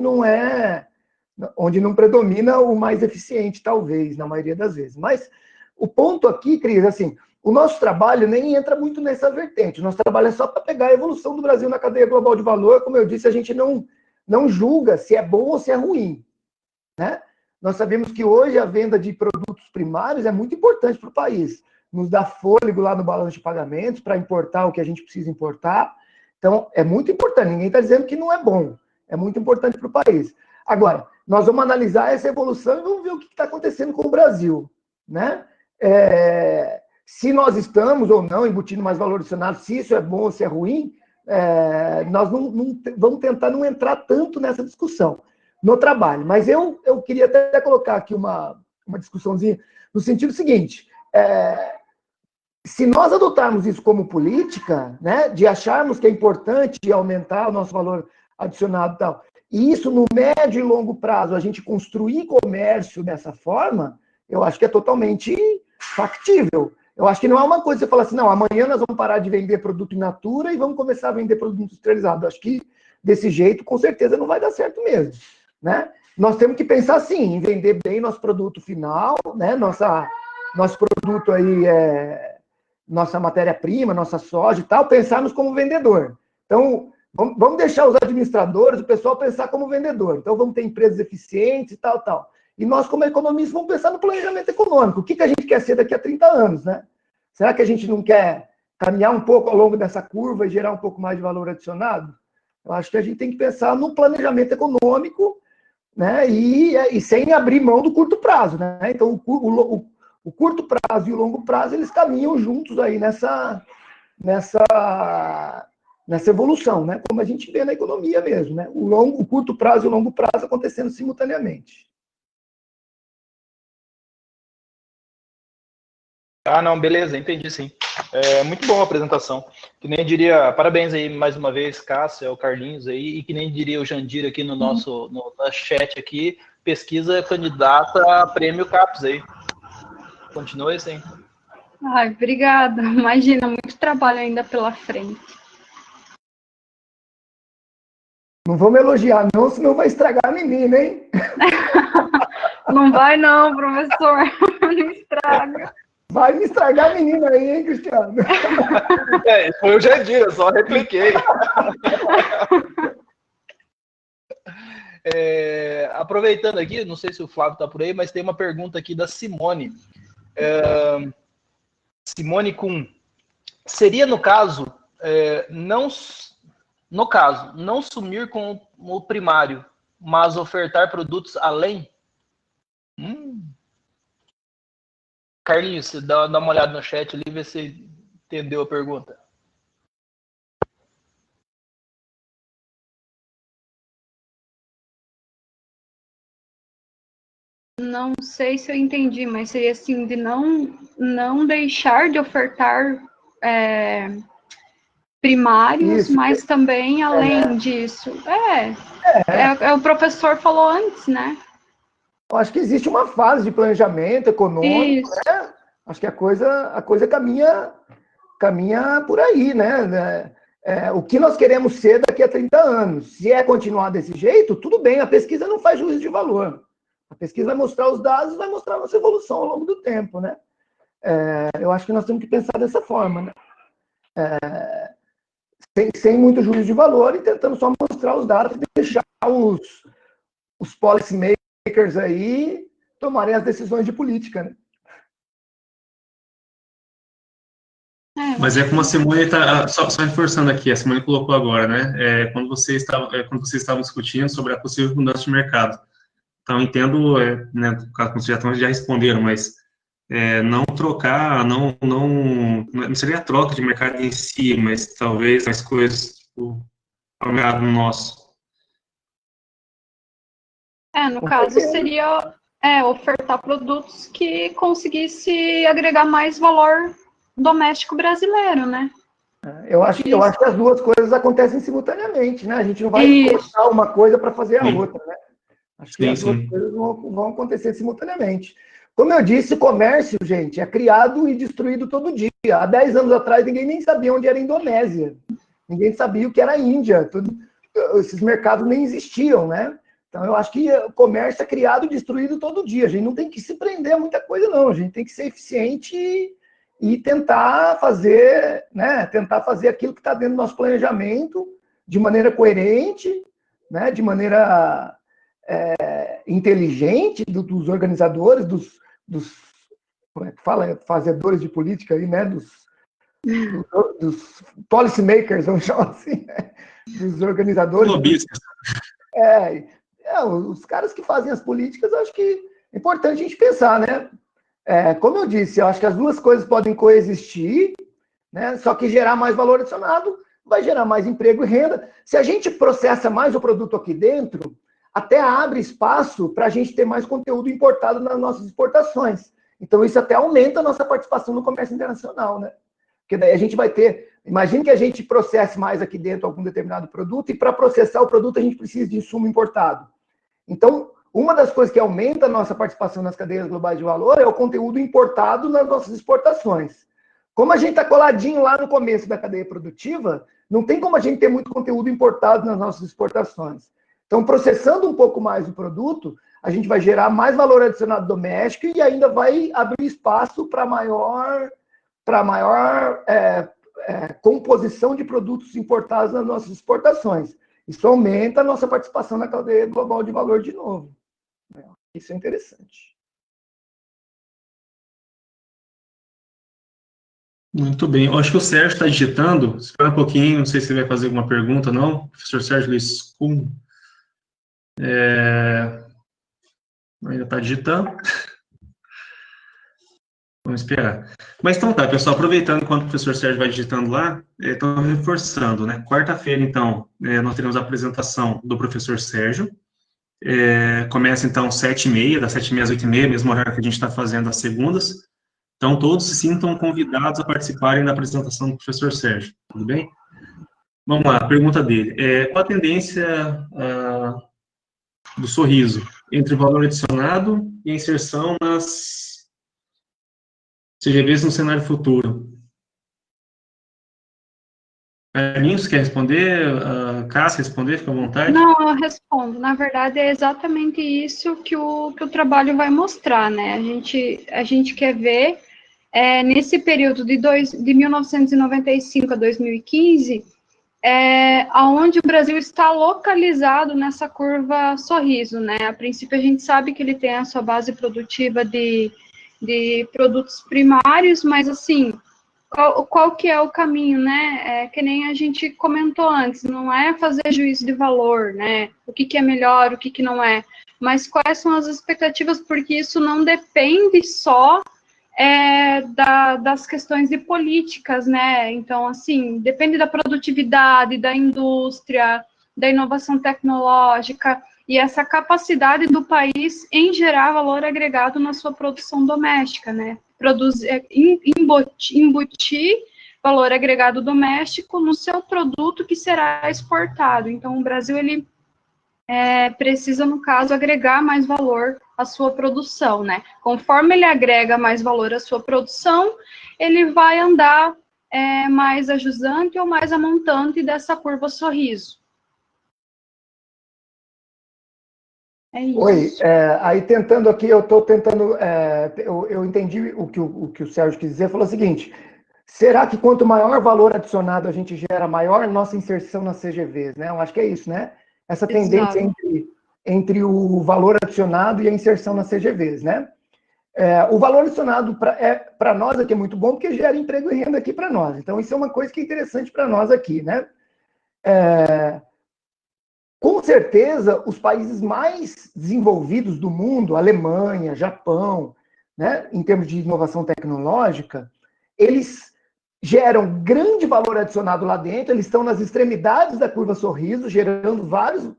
Speaker 4: onde não predomina o mais eficiente, talvez, na maioria das vezes. Mas o ponto aqui, Cris, assim, o nosso trabalho nem entra muito nessa vertente. O nosso trabalho é só para pegar a evolução do Brasil na cadeia global de valor. Como eu disse, a gente não julga se é bom ou se é ruim, né? Nós sabemos que hoje a venda de produtos primários é muito importante para o país. Nos dá fôlego lá no balanço de pagamentos para importar o que a gente precisa importar. Então, é muito importante. Ninguém está dizendo que não é bom. É muito importante para o país. Agora, nós vamos analisar essa evolução e vamos ver o que está acontecendo com o Brasil, né? Se nós estamos ou não embutindo mais valor adicionado, se isso é bom ou se é ruim, nós vamos tentar não entrar tanto nessa discussão no trabalho. Mas eu queria até colocar aqui uma discussãozinha no sentido seguinte: se nós adotarmos isso como política, né, de acharmos que é importante aumentar o nosso valor adicionado e tal, e isso no médio e longo prazo, a gente construir comércio dessa forma, eu acho que é totalmente factível. Eu acho que não é uma coisa que você fala assim, não, amanhã nós vamos parar de vender produto in natura e vamos começar a vender produto industrializado. Eu acho que desse jeito, com certeza, não vai dar certo mesmo, né? Nós temos que pensar, assim, em vender bem nosso produto final, né? Nosso produto aí, nossa matéria-prima, nossa soja e tal, pensarmos como vendedor. Então, vamos deixar os administradores, o pessoal pensar como vendedor. Então, vamos ter empresas eficientes e tal, tal. E nós, como economistas, vamos pensar no planejamento econômico. O que a gente quer ser daqui a 30 anos, né? Será que a gente não quer caminhar um pouco ao longo dessa curva e gerar um pouco mais de valor adicionado? Eu acho que a gente tem que pensar no planejamento econômico, né? E sem abrir mão do curto prazo, né? Então, o curto prazo e o longo prazo, eles caminham juntos aí nessa evolução, né? Como a gente vê na economia mesmo, né? O curto prazo e o longo prazo acontecendo simultaneamente.
Speaker 3: Ah, não, beleza, entendi sim. Muito boa a apresentação. Que nem diria, parabéns aí mais uma vez, Cássia, o Carlinhos aí, e que nem diria o Jandir aqui no nosso chat aqui, pesquisa candidata a prêmio CAPES aí. Continue assim.
Speaker 2: Ai, obrigada. Imagina, muito trabalho ainda pela frente.
Speaker 4: Não vamos elogiar, não, senão vai estragar a menina, hein?
Speaker 2: Não vai não, professor. Não estraga.
Speaker 4: Vai me estragar a menina aí, hein, Cristiano?
Speaker 3: Foi o Jandir, eu só repliquei. Aproveitando aqui, não sei se o Flávio está por aí, mas tem uma pergunta aqui da Simone. Simone Kuhn. Seria, no caso, não sumir com o primário, mas ofertar produtos além? Carlinhos, você dá uma olhada no chat ali e vê se entendeu a pergunta.
Speaker 2: Não sei se eu entendi, mas seria assim, de não deixar de ofertar primários, isso, mas também além disso. O professor falou antes, né?
Speaker 4: Eu acho que existe uma fase de planejamento econômico, né? Acho que a coisa caminha por aí, né? O que nós queremos ser daqui a 30 anos. Se continuar desse jeito, tudo bem, a pesquisa não faz juízo de valor. A pesquisa vai mostrar os dados, vai mostrar a nossa evolução ao longo do tempo, né? Eu acho que nós temos que pensar dessa forma, né? sem muito juízo de valor e tentando só mostrar os dados e deixar os policy makers aí tomarem as decisões de política, né?
Speaker 1: Mas é como a Simone está, só reforçando aqui, a Simone colocou agora, né? Quando vocês estavam discutindo sobre a possível mudança de mercado. Então, entendo, né, no caso, como vocês já responderam, mas não trocar, não seria a troca de mercado em si, mas talvez as coisas, tipo, ao mercado nosso.
Speaker 2: No caso, seria ofertar produtos que conseguisse agregar mais valor doméstico brasileiro, né?
Speaker 4: Eu acho que as duas coisas acontecem simultaneamente, né? A gente não vai cortar uma coisa para fazer a outra, né? Acho que as duas coisas vão acontecer simultaneamente. Como eu disse, o comércio, gente, é criado e destruído todo dia. Há 10 anos atrás, ninguém nem sabia onde era a Indonésia. Ninguém sabia o que era a Índia. Esses mercados nem existiam, né? Então, eu acho que o comércio é criado e destruído todo dia. A gente não tem que se prender a muita coisa, não. A gente tem que ser eficiente e tentar fazer, né? Tentar fazer aquilo que está dentro do nosso planejamento de maneira coerente, né? De maneira inteligente dos organizadores, dos como é que fala? Fazedores de política aí, né? Dos policy makers, vamos chamar assim, né? Dos organizadores.
Speaker 1: Lobistas.
Speaker 4: Os caras que fazem as políticas, eu acho que é importante a gente pensar, né? Como eu disse, eu acho que as duas coisas podem coexistir, né? Só que gerar mais valor adicionado vai gerar mais emprego e renda. Se a gente processa mais o produto aqui dentro, até abre espaço para a gente ter mais conteúdo importado nas nossas exportações. Então, isso até aumenta a nossa participação no comércio internacional, né? Porque daí a gente vai ter... Imagine que a gente processe mais aqui dentro algum determinado produto e para processar o produto a gente precisa de insumo importado. Então, uma das coisas que aumenta a nossa participação nas cadeias globais de valor é o conteúdo importado nas nossas exportações. Como a gente está coladinho lá no começo da cadeia produtiva, não tem como a gente ter muito conteúdo importado nas nossas exportações. Então, processando um pouco mais o produto, a gente vai gerar mais valor adicionado doméstico e ainda vai abrir espaço para maior composição de produtos importados nas nossas exportações. Isso aumenta a nossa participação na cadeia global de valor de novo. Isso é interessante.
Speaker 1: Muito bem. Eu acho que o Sérgio está digitando. Espera um pouquinho, não sei se ele vai fazer alguma pergunta, não. Professor Sérgio Luiz Kuhn. Ainda está digitando. Vamos esperar. Mas então tá, pessoal, aproveitando enquanto o professor Sérgio vai digitando lá, estão reforçando, né? Quarta-feira, então, nós teremos a apresentação do professor Sérgio. Começa, então, 7h30, das 7h30 às 8h30, mesmo horário que a gente está fazendo às segundas. Então, todos se sintam convidados a participarem da apresentação do professor Sérgio, tudo bem? Vamos lá, a pergunta dele. Qual a tendência do sorriso entre valor adicionado e inserção nas CGVs no cenário futuro? Carlinhos, quer responder? Cássia, responder? Fica à vontade.
Speaker 2: Não, eu respondo. Na verdade, é exatamente isso que o trabalho vai mostrar, né? A gente quer ver, nesse período de 1995 a 2015, aonde o Brasil está localizado nessa curva sorriso, né? A princípio, a gente sabe que ele tem a sua base produtiva de produtos primários, mas, assim, qual que é o caminho, né? Que nem a gente comentou antes, não é fazer juízo de valor, né? O que é melhor, o que não é, mas quais são as expectativas, porque isso não depende só das questões de políticas, né? Então, assim, depende da produtividade, da indústria, da inovação tecnológica e essa capacidade do país em gerar valor agregado na sua produção doméstica, né? Embutir valor agregado doméstico no seu produto que será exportado. Então, o Brasil, ele precisa, no caso, agregar mais valor à sua produção, né? Conforme ele agrega mais valor à sua produção, ele vai andar mais ajusante ou mais amontante dessa curva sorriso. É isso.
Speaker 4: Oi, aí tentando aqui, eu estou tentando, eu entendi o que o Sérgio quis dizer, falou o seguinte, será que quanto maior valor adicionado a gente gera, maior nossa inserção nas CGVs, né? Eu acho que é isso, né? Essa tendência entre o valor adicionado e a inserção nas CGVs, né? O valor adicionado para nós aqui é muito bom, porque gera emprego e renda aqui para nós. Então, isso é uma coisa que é interessante para nós aqui, né? Com certeza, os países mais desenvolvidos do mundo, Alemanha, Japão, né, em termos de inovação tecnológica, eles geram grande valor adicionado lá dentro, eles estão nas extremidades da curva sorriso, gerando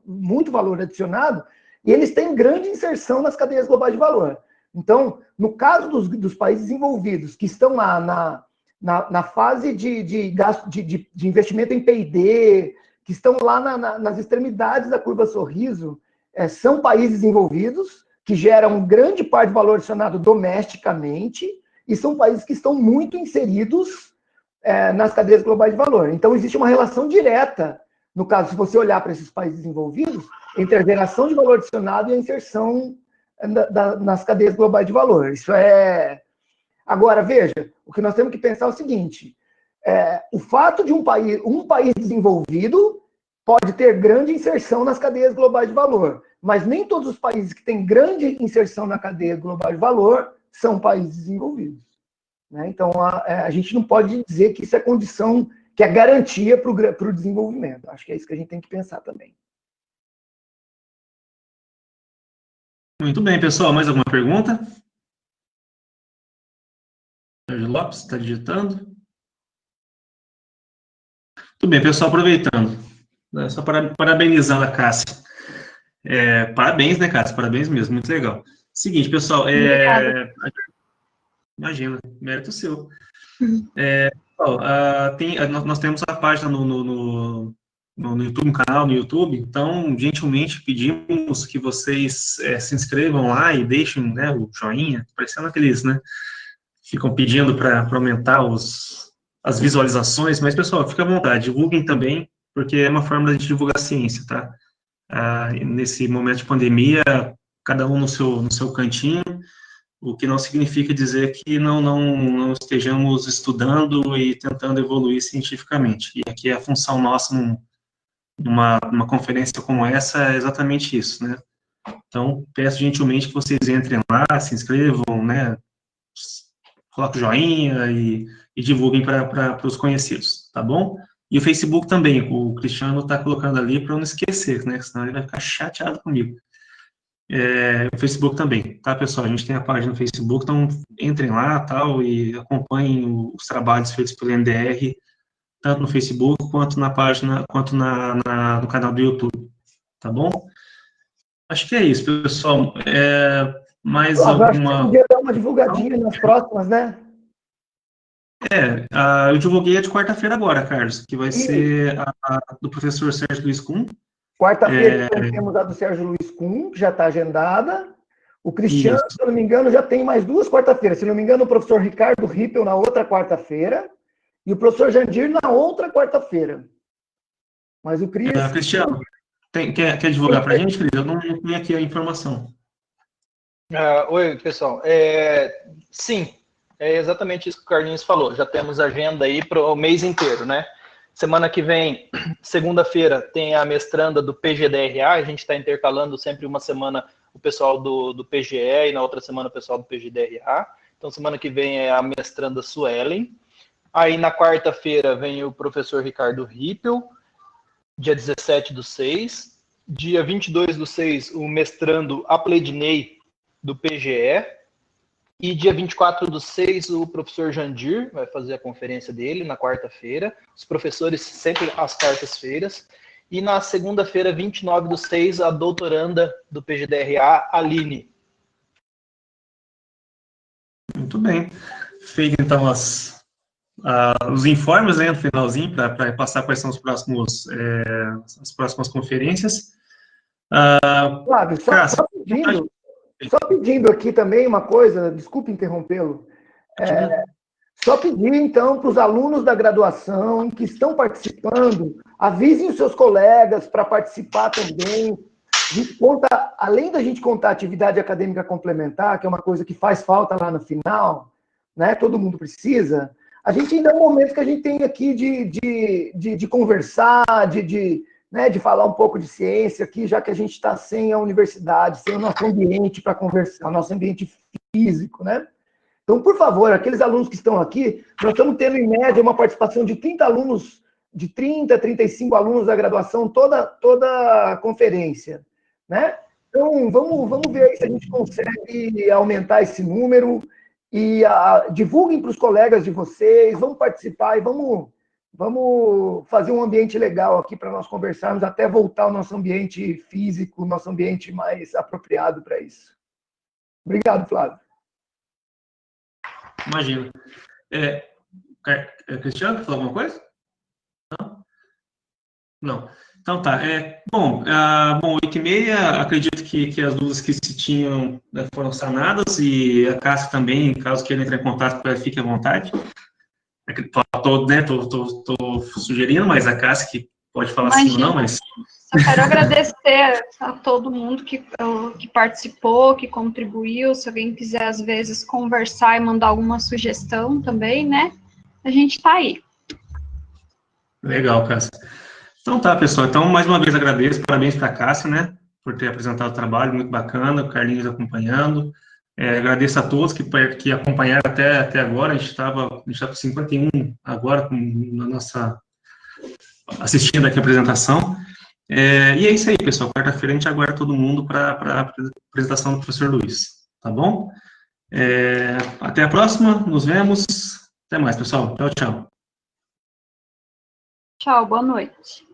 Speaker 4: muito valor adicionado, e eles têm grande inserção nas cadeias globais de valor. Então, no caso dos países desenvolvidos, que estão lá na fase de investimento em P&D, que estão lá nas extremidades da curva sorriso, são países desenvolvidos, que geram grande parte de valor adicionado domesticamente, e são países que estão muito inseridos nas cadeias globais de valor. Então, existe uma relação direta, no caso, se você olhar para esses países desenvolvidos, entre a geração de valor adicionado e a inserção nas cadeias globais de valor. Isso é... Agora, veja, o que nós temos que pensar é o seguinte, o fato de um país desenvolvido pode ter grande inserção nas cadeias globais de valor, mas nem todos os países que têm grande inserção na cadeia global de valor são países desenvolvidos, né? Então, a gente não pode dizer que isso é condição, que é garantia para o desenvolvimento. Acho que é isso que a gente tem que pensar também.
Speaker 1: Muito bem, pessoal. Mais alguma pergunta? Sérgio Lopes, está digitando. Muito bem, pessoal, aproveitando. Só parabenizando a Cássia. Parabéns, né, Cássia? Parabéns mesmo, muito legal. Seguinte, pessoal, imagina, mérito seu. Nós temos a página no YouTube, no canal no YouTube, então, gentilmente, pedimos que vocês se inscrevam lá e deixem, né, o joinha, parecendo aqueles, né, ficam pedindo para aumentar as visualizações, mas, pessoal, fica à vontade, divulguem também, porque é uma forma de divulgar a ciência, tá? Nesse momento de pandemia, cada um no seu cantinho, o que não significa dizer que não estejamos estudando e tentando evoluir cientificamente. E aqui a função nossa numa conferência como essa é exatamente isso, né? Então, peço gentilmente que vocês entrem lá, se inscrevam, né? Coloquem o joinha e divulguem para os conhecidos, tá bom? E o Facebook também, o Cristiano está colocando ali para eu não esquecer, né? Senão ele vai ficar chateado comigo. O Facebook também, tá, pessoal? A gente tem a página no Facebook, então entrem lá, tal, e acompanhem os trabalhos feitos pelo NDR, tanto no Facebook, quanto na página, quanto no canal do YouTube, tá bom? Acho que é isso, pessoal. Mais alguma...
Speaker 4: Acho que você podia dar uma divulgadinha nas próximas, né?
Speaker 1: Eu divulguei a de quarta-feira agora, Carlos, que vai ser a do professor Sérgio Luiz Kuhn.
Speaker 4: Quarta-feira temos a do Sérgio Luiz Kuhn, que já está agendada. O Cristiano, isso, se eu não me engano, já tem mais 2 quarta-feiras. Se não me engano, o professor Ricardo Rippel na outra quarta-feira e o professor Jandir na outra quarta-feira. Mas o
Speaker 1: Cristiano, quer divulgar para a gente, querido? Eu não tenho aqui a informação.
Speaker 3: Oi, pessoal. Sim, é exatamente isso que o Carlinhos falou. Já temos agenda aí para o mês inteiro, né? Semana que vem, segunda-feira, tem a mestranda do PGDRA. A gente está intercalando sempre uma semana o pessoal do PGE e na outra semana o pessoal do PGDRA. Então, semana que vem é a mestranda Suelen. Aí, na quarta-feira, vem o professor Ricardo Rippel, dia 17/6. Dia 22/6, o mestrando Apledney, do PGE. E dia 24/6, o professor Jandir vai fazer a conferência dele na quarta-feira. Os professores sempre às quartas-feiras. E na segunda-feira, 29/6, a doutoranda do PGDRA, Aline.
Speaker 1: Muito bem. Feito, então, os informes, né, no finalzinho, para passar quais são as próximas conferências.
Speaker 4: Flávio, só pedindo aqui também uma coisa, desculpe interrompê-lo, só pedir, então, para os alunos da graduação que estão participando, avisem os seus colegas para participar também. Além da gente contar atividade acadêmica complementar, que é uma coisa que faz falta lá no final, né? Todo mundo precisa, a gente ainda é um momento que a gente tem aqui de conversar, né, de falar um pouco de ciência aqui, já que a gente está sem a universidade, sem o nosso ambiente para conversar, o nosso ambiente físico, né? Então, por favor, aqueles alunos que estão aqui, nós estamos tendo, em média, uma participação de 30 alunos, de 30, 35 alunos da graduação, toda a conferência, né? Então, vamos ver aí se a gente consegue aumentar esse número e divulguem para os colegas de vocês, vamos participar e vamos fazer um ambiente legal aqui para nós conversarmos, até voltar ao nosso ambiente físico, nosso ambiente mais apropriado para isso. Obrigado, Flávio.
Speaker 1: Imagina. Cristiano, quer falar alguma coisa? Não? Não. Então tá. Bom, 8h30, acredito que as dúvidas que se tinham, né, foram sanadas, e a Cássia também, caso queira entrar em contato, fique à vontade. Estou sugerindo, mas a Cássia que pode falar sim ou não, mas...
Speaker 2: Só quero agradecer a todo mundo que participou, que contribuiu. Se alguém quiser, às vezes, conversar e mandar alguma sugestão também, né? A gente está aí.
Speaker 1: Legal, Cássia. Então tá, pessoal. Então, mais uma vez, agradeço. Parabéns para a Cássia, né? Por ter apresentado o trabalho, muito bacana. O Carlinhos acompanhando. Agradeço a todos que acompanharam até agora. A gente está com 51 agora, na nossa... assistindo aqui a apresentação. E é isso aí, pessoal. Quarta-feira a gente aguarda todo mundo para a apresentação do professor Luiz. Tá bom? Até a próxima. Nos vemos. Até mais, pessoal. Tchau, tchau.
Speaker 2: Tchau, boa noite.